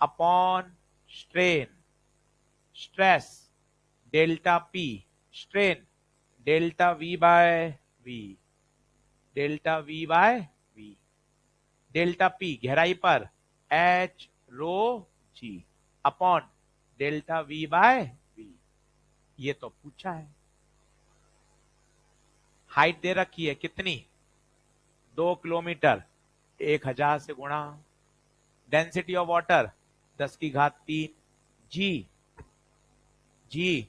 upon strain, stress delta P, strain delta V by V, delta V by V, delta P गहराई पर H rho G upon delta V by V. ये तो पूछा है। हाइट दे रखी है कितनी? 2 किलोमीटर, 1000 से गुणा। Density of water 10⁻³ G, G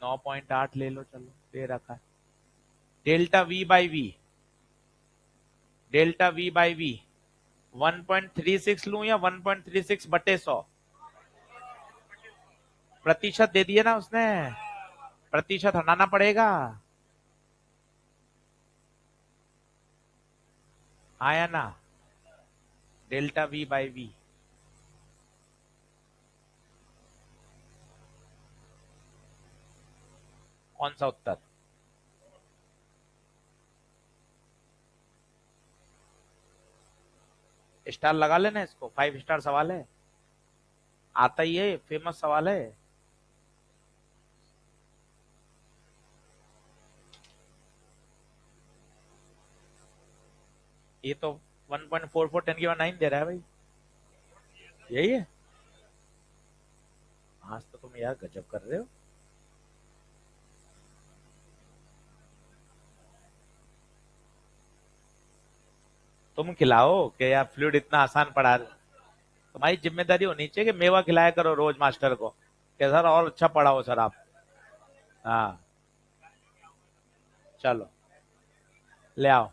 9.8 ले लो, चलो दे रखा है। Delta V by V, delta V by V 1.36 लू या 1.36/100? प्रतिशत दे दिए ना उसने, प्रतिशत हटाना पड़ेगा। आया ना? Delta V by V. कौन सा उत्तर? स्टार लगा लेना इसको, 5 स्टार सवाल है, आता ही है, फेमस सवाल है। ये तो 1.44 10⁻⁹ दे रहा है भाई। यही है। आज तो तुम यार गजब कर रहे हो। तुम खिलाओ कि यार फ्लूइड इतना आसान पढ़ा रहे। तुम्हारी जिम्मेदारी होनी चाहिए कि मेवा खिलाया करो रोज मास्टर को, कि सर और अच्छा पढ़ाओ सर आप। हाँ, चलो ले आओ।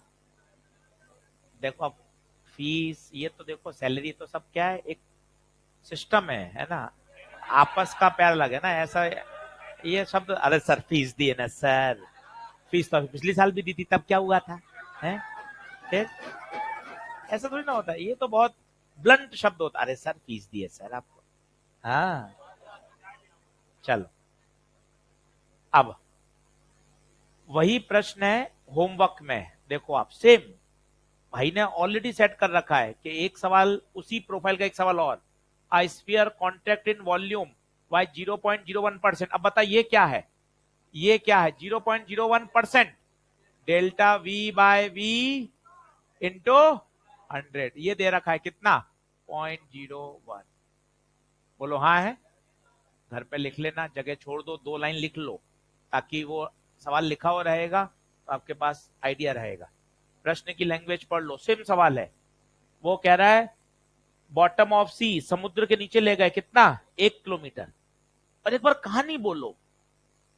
देखो अब फीस, ये तो देखो सैलरी तो सब क्या है, एक सिस्टम है ना। आपस का प्यार लगे ना ऐसा। ये शब्द, अरे सर फीस दिए ना सर, फीस तो पिछले साल भी दी थी, तब क्या हुआ था? हैं? फिर ऐसा थोड़ी ना होता है, ये तो बहुत ब्लंट शब्द होता है। अरे सर फीस दिए सर आपको। हाँ, चलो अब वही प्रश्न है होमवर्क में। देखो आप सेम, भाई ने ऑलरेडी सेट कर रखा है कि एक सवाल उसी प्रोफाइल का, एक सवाल और। A sphere contract in volume by 0.01%। अब बता ये क्या है? ये क्या है? 0.01%। Delta V by V into 100, ये दे रखा है कितना? 0.01। बोलो हाँ है? घर पे लिख लेना, जगह छोड़ दो, 2 लाइन लिख लो ताकि वो सवाल लिखा हुआ रहेगा तो आपके पास आइडिया रहेगा। प्रश्न की लैंग्वेज पढ़ लो, सेम सवाल है। वो कह रहा है बॉटम ऑफ सी, समुद्र के नीचे ले गए कितना, 1 किलोमीटर। और एक बार कहानी बोलो,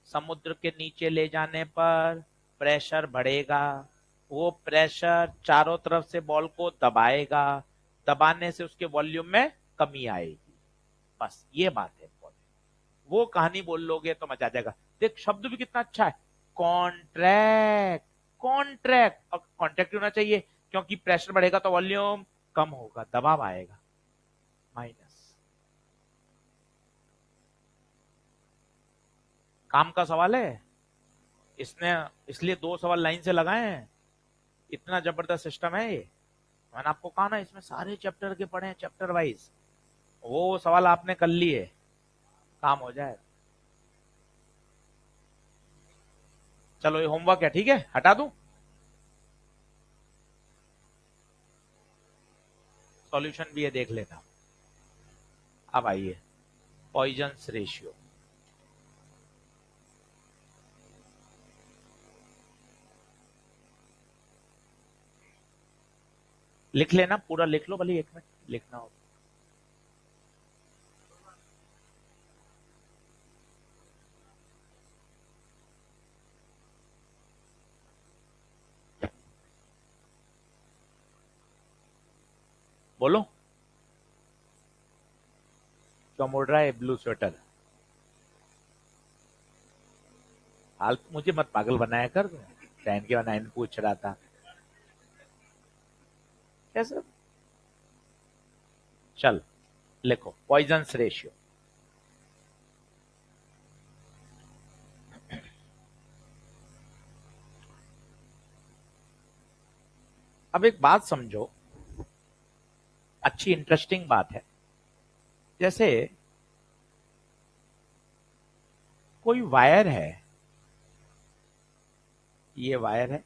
समुद्र के नीचे ले जाने पर प्रेशर बढ़ेगा, वो प्रेशर चारों तरफ से बॉल को दबाएगा, दबाने से उसके वॉल्यूम में कमी आएगी। बस ये बात है। वो कहानी बोल लोगे तो मजा आ जाएगा। देख शब्द भी कितना अच्छा है, कॉन्ट्रैक्ट। कॉन्ट्रैक्ट, और कॉन्ट्रैक्ट होना चाहिए क्योंकि प्रेशर बढ़ेगा तो वॉल्यूम कम होगा, दबाव आएगा, माइनस। काम का सवाल है, इसने इसलिए 2 सवाल लाइन से लगाए हैं। इतना जबरदस्त सिस्टम है ये। मैंने आपको कहा ना, इसमें सारे चैप्टर के पढ़े हैं, चैप्टर वाइज। वो सवाल आपने कर लिए, काम हो जाए। चलो ये होमवर्क है, ठीक है, हटा दूं। सॉल्यूशन भी है, देख लेना। अब आइए, पॉइजन्स रेशियो। लिख लेना, पूरा लिख लो, भले 1 मिनट लिखना हो। बोलो, क्यों मोड़ रहा है ब्लू स्वेटर? हाल मुझे मत पागल बनाया कर, पहन के बनाया पूछ रहा था कैसे। चल लिखो, पॉइजन्स रेशियो। अब एक बात समझो, अच्छी इंटरेस्टिंग बात है। जैसे कोई वायर है, ये वायर है,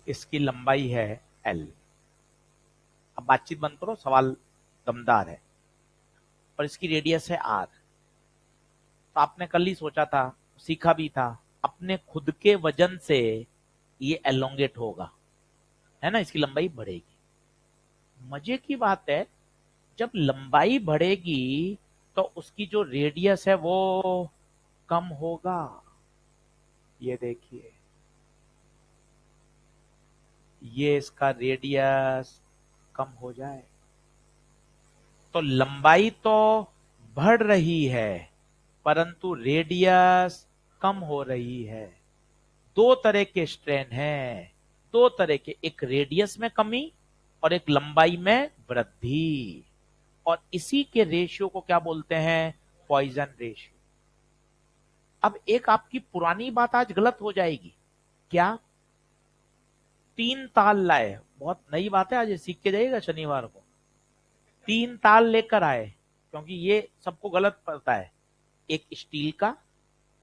इसकी लंबाई है L। अब बातचीत बंद करो, सवाल दमदार है। और इसकी रेडियस है R। तो आपने कल ही सोचा था, सीखा भी था, अपने खुद के वजन से ये एलोंगेट होगा, है ना, इसकी लंबाई बढ़ेगी। मजे की बात है, जब लंबाई बढ़ेगी तो उसकी जो रेडियस है वो कम होगा। ये देखिए, ये इसका रेडियस कम हो जाए तो लंबाई तो बढ़ रही है परंतु रेडियस कम हो रही है। दो तरह के स्ट्रेन हैं, दो तरह के, एक रेडियस में कमी और एक लंबाई में वृद्धि। और इसी के रेशियो को क्या बोलते हैं, पॉइजन रेशियो। अब एक आपकी पुरानी बात आज गलत हो जाएगी। क्या? 3 ताल लाए, बहुत नई बात है, आज ये सीख के जाइएगा शनिवार को। 3 ताल लेकर आए, क्योंकि ये सबको गलत पता है। एक स्टील का,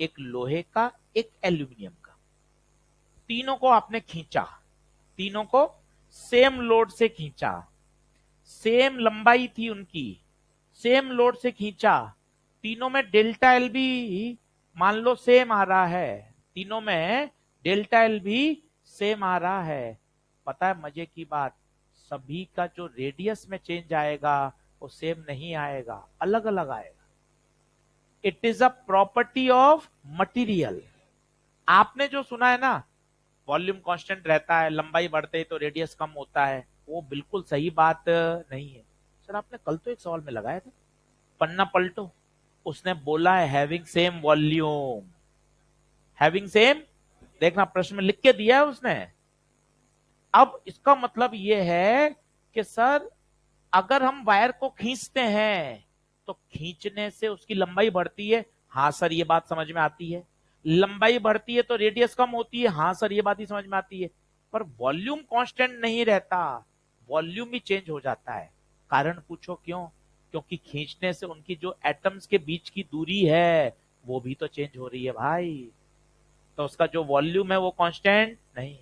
एक लोहे का, एक एल्यूमिनियम का। तीनों को आपने खींचा, तीनों को सेम लोड से खींचा, सेम लंबाई थी उनकी, सेम लोड से खींचा। तीनों में डेल्टा एल भी मान लो सेम आ रहा है, तीनों में डेल्टा एल भी सेम आ रहा है। पता है मजे की बात, सभी का जो रेडियस में चेंज आएगा वो सेम नहीं आएगा, अलग अलग आएगा। It is a property of material. आपने जो सुना है ना, वॉल्यूम कांस्टेंट रहता है, लंबाई बढ़ते ही तो रेडियस कम होता है, वो बिल्कुल सही बात नहीं है। सर आपने कल तो एक सवाल में लगाया था, पन्ना पलटो, उसने बोला है having same volume, having same, देखना प्रश्न में लिख के दिया है उसने। अब इसका मतलब यह है कि सर अगर हम वायर को खींचते हैं तो खींचने से उसकी लंबाई बढ़ती है, हाँ सर ये बात समझ में आती है। लंबाई बढ़ती है तो रेडियस कम होती है, हाँ सर ये बात ही समझ में आती है। पर वॉल्यूम कांस्टेंट नहीं रहता, वॉल्यूम भी चेंज हो जाता है। कारण पूछो क्यों? क्योंकि खींचने से उनकी जो एटम्स के बीच की दूरी है वो भी तो चेंज हो रही है भाई, तो उसका जो वॉल्यूम है वो कांस्टेंट नहीं।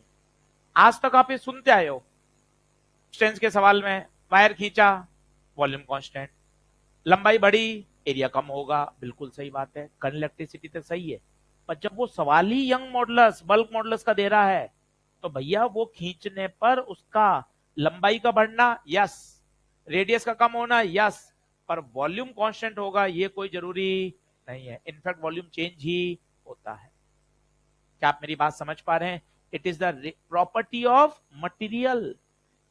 आज तक आप ये सुनते आए हो, डिस्टेंस के सवाल में वायर खींचा, वॉल्यूम कांस्टेंट, लंबाई बढ़ी, एरिया कम होगा, बिल्कुल सही बात है, कंडक्टिविटी तो सही है। पर जब वो सवाल ही यंग मॉडुलस बल्क मॉडुलस का दे रहा है तो भैया वो खींचने पर उसका लंबाई का बढ़ना यस, रेडियस का कम होना यस, पर वॉल्यूम कांस्टेंट होगा ये कोई जरूरी नहीं है। इनफैक्ट वॉल्यूम चेंज ही होता है। क्या आप मेरी बात समझ पा रहे हैं? It is the property of material.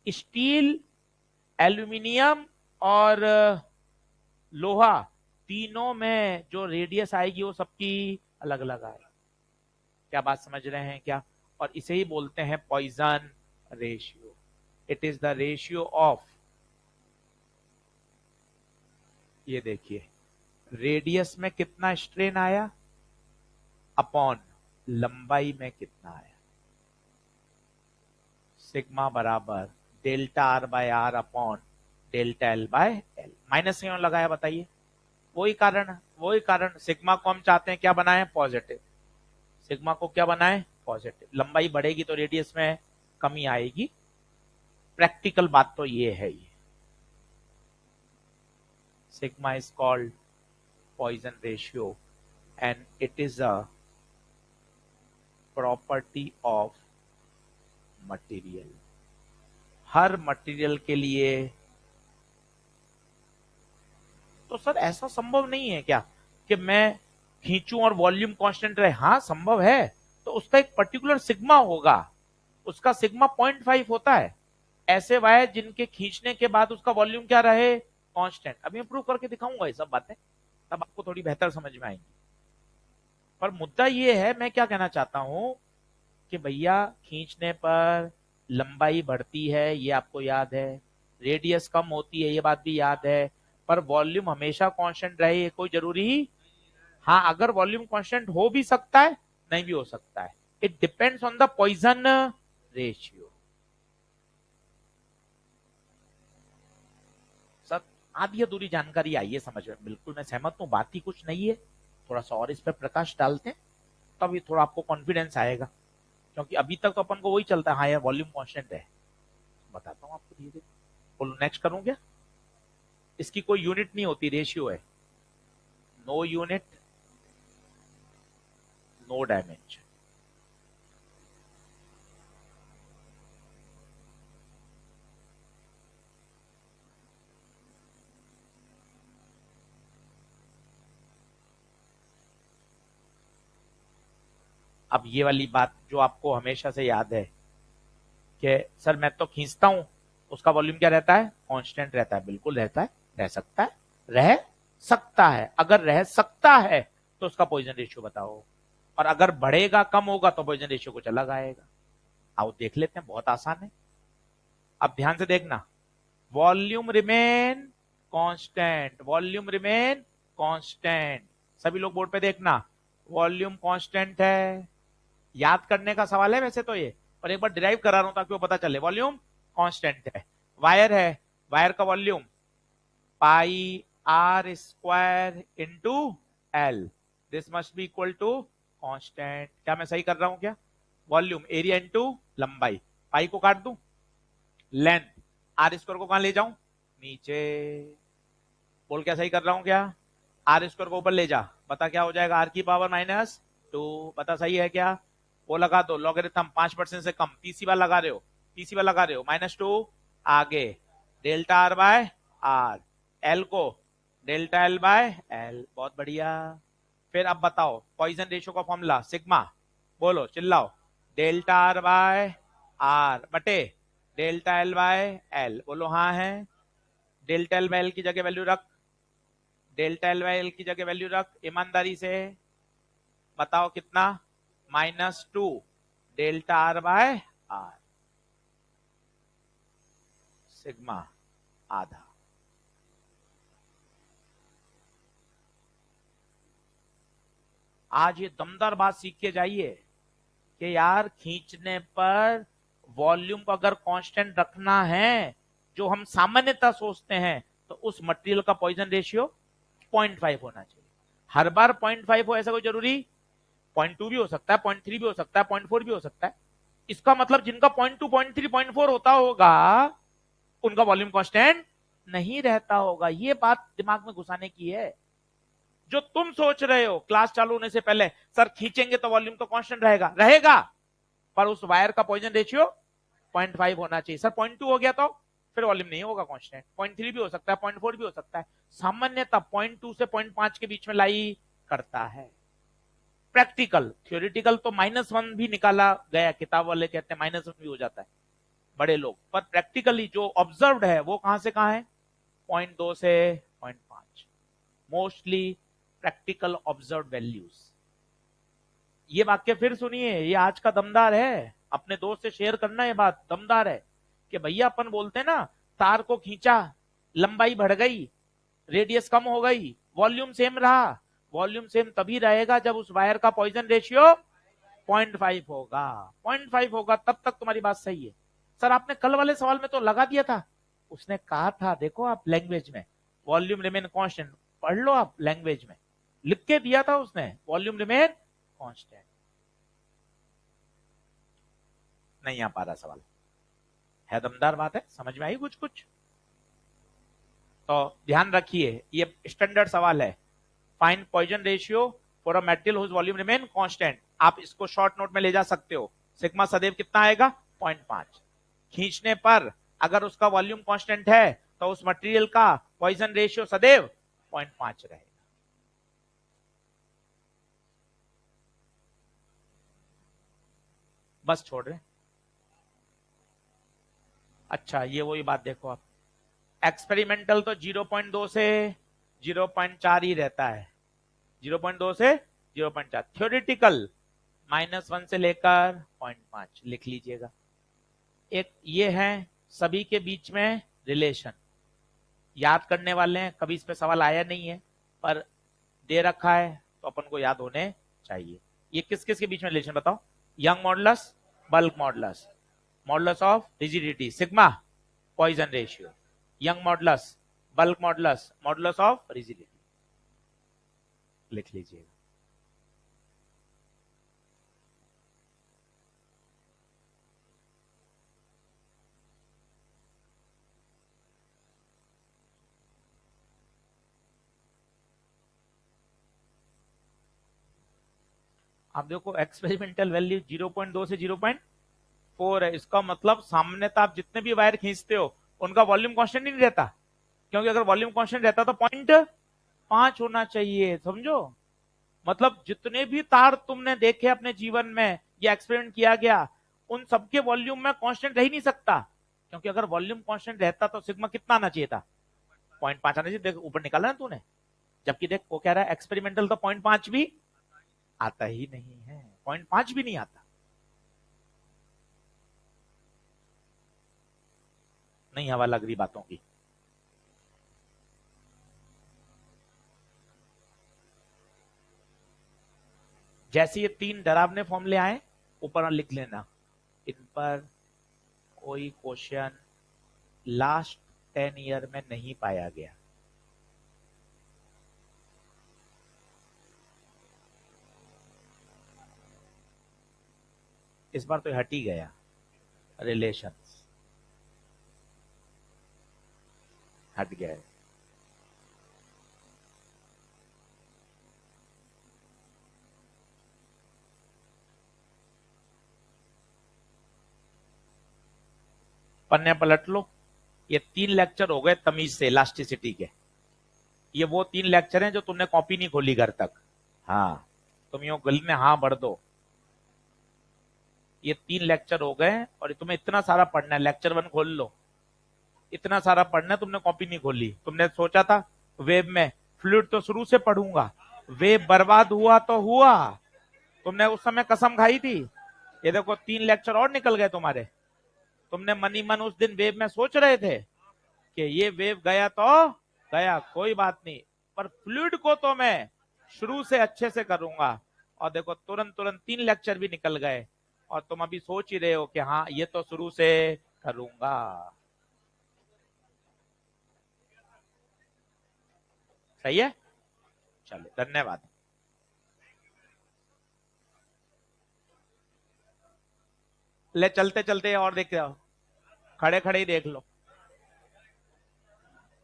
Steel, aluminium और लोहा, तीनों में जो रेडियस आएगी वो सबकी अलग अलग आएगी। क्या बात समझ रहे हैं क्या? और इसे ही बोलते हैं Poisson ratio. It is the ratio of, ये देखिए, रेडियस में कितना स्ट्रेन आया अपॉन लंबाई में कितना आया। सिग्मा बराबर delta R by R upon delta L by L. Minus क्यों लगाया बताइए? वही कारण सिग्मा को हम चाहते हैं क्या बनाएं? पॉजिटिव। सिग्मा को क्या बनाएं? पॉजिटिव। लंबाई बढ़ेगी तो रेडियस में कमी आएगी। प्रैक्टिकल बात तो ये है। ये sigma is called Poisson ratio and it is a property of material. Her material के लिए। तो सर ऐसा संभव नहीं है क्या कि मैं खींचूं और वॉल्यूम कांस्टेंट रहे? हाँ संभव है। तो उसका एक पर्टिकुलर सिग्मा होगा, उसका सिग्मा 0.5 होता है। ऐसे वायर जिनके खींचने के बाद उसका वॉल्यूम क्या रहे? कांस्टेंट। अभी मैं प्रूव करके दिखाऊंगा ये सब बातें, तब आपको थोड़ी बेहतर समझ में आएंगी। पर मुद्दा ये है, मैं क्या कहना चाहता हूं कि भैया खींचने पर लंबाई बढ़ती है, ये आपको याद है, रेडियस कम होती है, ये बात भी याद है, पर वॉल्यूम हमेशा कांस्टेंट रहे ये कोई जरूरी। हाँ, अगर वॉल्यूम कांस्टेंट हो भी सकता है, नहीं भी हो सकता है। It depends on the Poisson ratio. Sir आधी अधूरी जानकारी आई है समझ में, बिल्कुल मैं सहमत हूं, बात ही कुछ नहीं है। थोड़ा सा और इस पर प्रकाश डालते हैं तब ये थोड़ा आपको कॉन्फिडेंस आएगा, क्योंकि अभी तक तो अपन को वही चलता है, हाँ यार वॉल्यूम कांस्टेंट है। बताता हूँ आपको धीरे धीरे। बोलो नेक्स्ट करूं क्या? इसकी कोई यूनिट नहीं होती, रेशियो है। No unit, no dimension. अब ये वाली बात जो आपको हमेशा से याद है कि सर मैं तो खींचता हूं, उसका वॉल्यूम क्या रहता है? कांस्टेंट रहता है। बिल्कुल रहता है, रह सकता है, रह सकता है। अगर रह सकता है तो उसका पॉइजन रेशियो बताओ, और अगर बढ़ेगा कम होगा तो पॉइजन रेशियो कुछ अलग आएगा। आओ देख लेते हैं, बहुत आसान है। अब ध्यान से देखना, volume remain constant, volume remain constant. सभी लोग बोर्ड पे देखना, वॉल्यूम कांस्टेंट है। याद करने का सवाल है वैसे तो ये, पर एक बार डिराइव करा रहा हूं ताकि वो पता चले। वॉल्यूम कांस्टेंट है। वायर है, वायर का volume pi R square into L, this must be equal to constant. क्या मैं सही कर रहा हूं क्या? वॉल्यूम एरिया इंटू लंबाई, पाई को काट दूं, लेंथ, आर स्क्वायर को कहां ले जाऊं? नीचे। बोल क्या सही कर रहा हूं क्या? आर स्क्वायर को ऊपर ले जा, बता क्या हो जाएगा? आर की पावर माइनस 2। बता सही है क्या? वो लगा दो, लॉगरिथम 5% से कम, तीसरी बार लगा रहे हो, तीसरी बार लगा रहे हो, -2 आगे, delta R by R, L को डेल्टा एल बाय एल। बहुत बढ़िया। फिर अब बताओ पॉइजन रेशियो का फॉर्मूला, सिग्मा, बोलो चिल्लाओ, डेल्टा आर बाय आर बटे डेल्टा एल बाय एल। बोलो हाँ है। डेल्टा एल बाय एल की जगह वैल्यू रख, डेल्टा एल बाय एल की जगह वैल्यू रख, ईमानदारी से बताओ कितना? -2 delta R by R, sigma आधा। आज ये दमदार बात सीख के जाइए कि यार खींचने पर वॉल्यूम को अगर कांस्टेंट रखना है, जो हम सामान्यतः सोचते हैं, तो उस मटेरियल का पॉइजन रेशियो 0.5 होना चाहिए। हर बार 0.5 हो ऐसा कोई जरूरी? 0.2 भी हो सकता है, 0.3 भी हो सकता है, 0.4 भी हो सकता है। इसका मतलब जिनका 0.2, 0.3, 0.4 होता होगा उनका वॉल्यूम कांस्टेंट नहीं रहता होगा। ये बात दिमाग में घुसाने की है। जो तुम सोच रहे हो क्लास चालू होने से पहले, सर खींचेंगे तो वॉल्यूम तो कांस्टेंट रहेगा, रहेगा, पर उस वायर का पॉइजन रेशियो 0.5 होना चाहिए। सर 0.2 हो गया तो फिर वॉल्यूम नहीं होगा कांस्टेंट, 0.3 भी हो सकता है, 0.4 भी हो सकता है, सामान्यतः 0.2 से 0.5 के बीच में लाई करता है। प्रैक्टिकल, थ्योरेटिकल तो -1 भी निकाला गया, किताब वाले कहते हैं -1 भी हो जाता है बड़े लोग, पर प्रैक्टिकली जो ऑब्जर्व्ड है वो कहां से कहां है, 0.2 से 0.5, मोस्टली प्रैक्टिकल ऑब्जर्व वैल्यूज। ये वाक्य फिर सुनिए, ये आज का दमदार है, अपने दोस्त से शेयर करना, ये बात दमदार है कि भैया अपन बोलते हैं ना, तार को खींचा, लंबाई बढ़ गई, रेडियस कम हो गई, वॉल्यूम सेम रहा। वॉल्यूम सेम तभी रहेगा जब उस वायर का पॉइजन रेशियो 0.5 होगा, 0.5 होगा तब तक तुम्हारी बात सही है। सर आपने कल वाले सवाल में तो लगा दिया था, उसने कहा था, देखो आप लैंग्वेज में वॉल्यूम रिमेन कांस्टेंट, पढ़ लो आप, लैंग्वेज में लिख के दिया था उसने, वॉल्यूम रिमेन कांस्टेंट। नहीं आ पा रहा सवाल, है दमदार बात है, समझ में आई कुछ कुछ? तो ध्यान रखिए, ये स्टैंडर्ड सवाल है, find Poisson ratio for a material whose volume remain constant. आप इसको शॉर्ट नोट में ले जा सकते हो, सिग्मा सदैव कितना आएगा, 0.5। खींचने पर अगर उसका वॉल्यूम कांस्टेंट है तो उस मटेरियल का पॉइजन रेशियो सदैव 0.5 रहेगा। बस छोड़ रहे। अच्छा ये वही बात देखो आप, एक्सपेरिमेंटल तो 0.2 से 0.4 ही रहता है, 0.2 से 0.4, थ्योरेटिकल -1 से लेकर 0.5 लिख लीजिएगा। एक ये है सभी के बीच में रिलेशन, याद करने वाले हैं, कभी इस पे सवाल आया नहीं है पर दे रखा है तो अपन को याद होने चाहिए। ये किस किस के बीच में रिलेशन बताओ, young modulus, bulk modulus, modulus of rigidity sigma, Poisson ratio, young modulus, bulk modulus, modulus of rigidity, लिख लीजिएगा। आप देखो एक्सपेरिमेंटल वैल्यू 0.2 से 0.4 है, इसका मतलब सामान्यतः आप जितने भी वायर खींचते हो उनका वॉल्यूम कांस्टेंट नहीं रहता, क्योंकि अगर वॉल्यूम कांस्टेंट रहता तो 0.5 होना चाहिए, समझो। मतलब जितने भी तार तुमने देखे अपने जीवन में, ये एक्सपेरिमेंट किया गया, उन सबके वॉल्यूम में कांस्टेंट रह ही नहीं सकता, क्योंकि अगर वॉल्यूम कांस्टेंट रहता तो सिग्मा कितना आना चाहिए था, 0.5 आना चाहिए। देख ऊपर निकाला ना तूने, जबकि देख वो कह रहा है एक्सपेरिमेंटल तो 0.5 भी आता ही नहीं है, 0.5 भी नहीं आता। नहीं हवा लग रही बातों की। जैसे ये 3 डरावने फॉर्मूले आए ऊपर लिख लेना, इन पर कोई क्वेश्चन लास्ट 10 ईयर में नहीं पाया गया। इस बार तो हट ही गया, रिलेशंस हट गया। पन्ने पलट लो, ये 3 लेक्चर हो गए तमीज से इलास्टिसिटी के, ये वो 3 लेक्चर हैं जो तुमने कॉपी नहीं खोली घर तक। हाँ तुम यूं गली में हाँ भर दो, ये 3 लेक्चर हो गए और तुम्हें इतना सारा पढ़ना है, लेक्चर 1 खोल लो, इतना सारा पढ़ना है, तुमने कॉपी नहीं खोली। तुमने सोचा था वेब में फ्लूइड तो शुरू से पढ़ूंगा, वेब बर्बाद हुआ तो हुआ, तुमने उस समय कसम खाई थी। ये देखो 3 लेक्चर और निकल गए तुम्हारे, तुमने मनी मन उस दिन वेब में सोच रहे थे कि ये वेव गया तो गया, कोई बात नहीं, पर फ्लूइड को तो मैं शुरू से अच्छे से करूंगा। और देखो तुरंत तुरंत 3 लेक्चर भी निकल गए और तुम अभी सोच ही रहे हो कि हाँ ये तो शुरू से करूंगा। सही है, चलो धन्यवाद। ले चलते चलते और देख रहे हो, खड़े खड़े ही देख लो।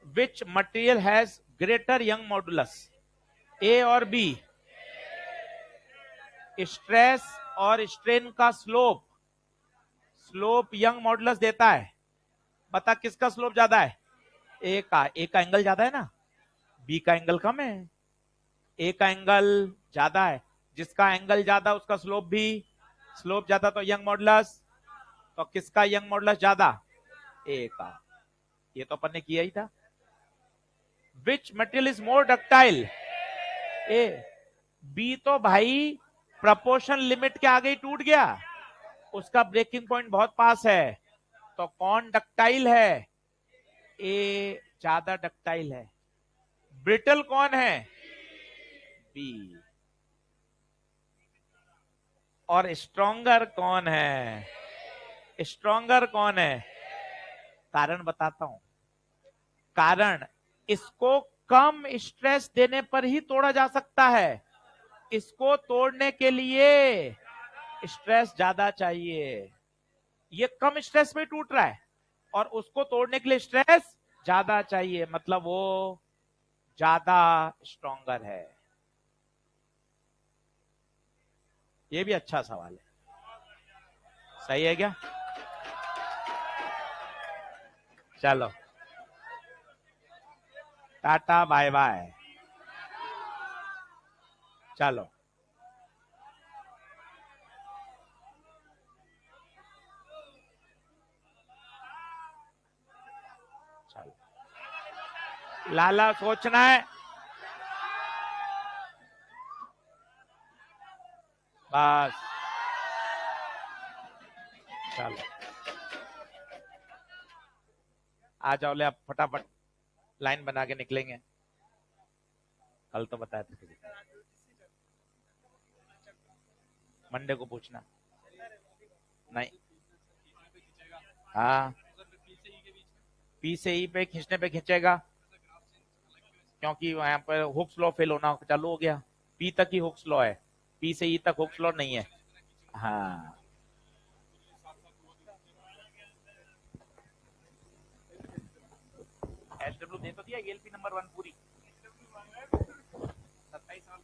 Which material has greater Young modulus, A और बी, स्ट्रेस और स्ट्रेन का स्लोप, स्लोप यंग मॉडुलस देता है। बता किसका स्लोप ज्यादा है? ए का। ए का एंगल ज्यादा है ना, बी का एंगल कम है। ए का एंगल ज्यादा है, जिसका एंगल ज्यादा उसका स्लोप भी, स्लोप ज्यादा तो यंग मॉडुलस, तो किसका यंग मॉडुलस ज्यादा? ए का। ये तो अपन ने किया ही था। Which material is more ductile? A. B तो भाई प्रपोर्शन लिमिट के आगे ही टूट गया, उसका ब्रेकिंग पॉइंट बहुत पास है। तो कौन डक्टाइल है? ए ज्यादा डक्टाइल है। ब्रिटल कौन है? बी। और स्ट्रोंगर कौन है? स्ट्रोंगर कौन है? कारण बताता हूं। कारण, इसको कम स्ट्रेस देने पर ही तोड़ा जा सकता है, इसको तोड़ने के लिए स्ट्रेस ज्यादा चाहिए। ये कम स्ट्रेस में टूट रहा है और उसको तोड़ने के लिए स्ट्रेस ज्यादा चाहिए, मतलब वो ज्यादा स्ट्रोंगर है। ये भी अच्छा सवाल है। सही है क्या? चलो, टाटा बाय बाय। चलो, चलो, लाला सोचना है बस। चलो, आ जाओ ले, अब फटाफट लाइन बना के निकलेंगे। कल तो बताया था तुझे, मंडे को पूछना। नहीं, हाँ, पी से ई पे खींचने पे खींचेगा, क्योंकि वहां पर हुक्स लॉ फेल होना चालू हो गया। पी तक ही हुक्स लॉ है, पी से ई तक हुक्स लॉ नहीं है। हाँ, एसडब्ल्यू दे तो दिया, एलपी नंबर 1 पूरी 27 साल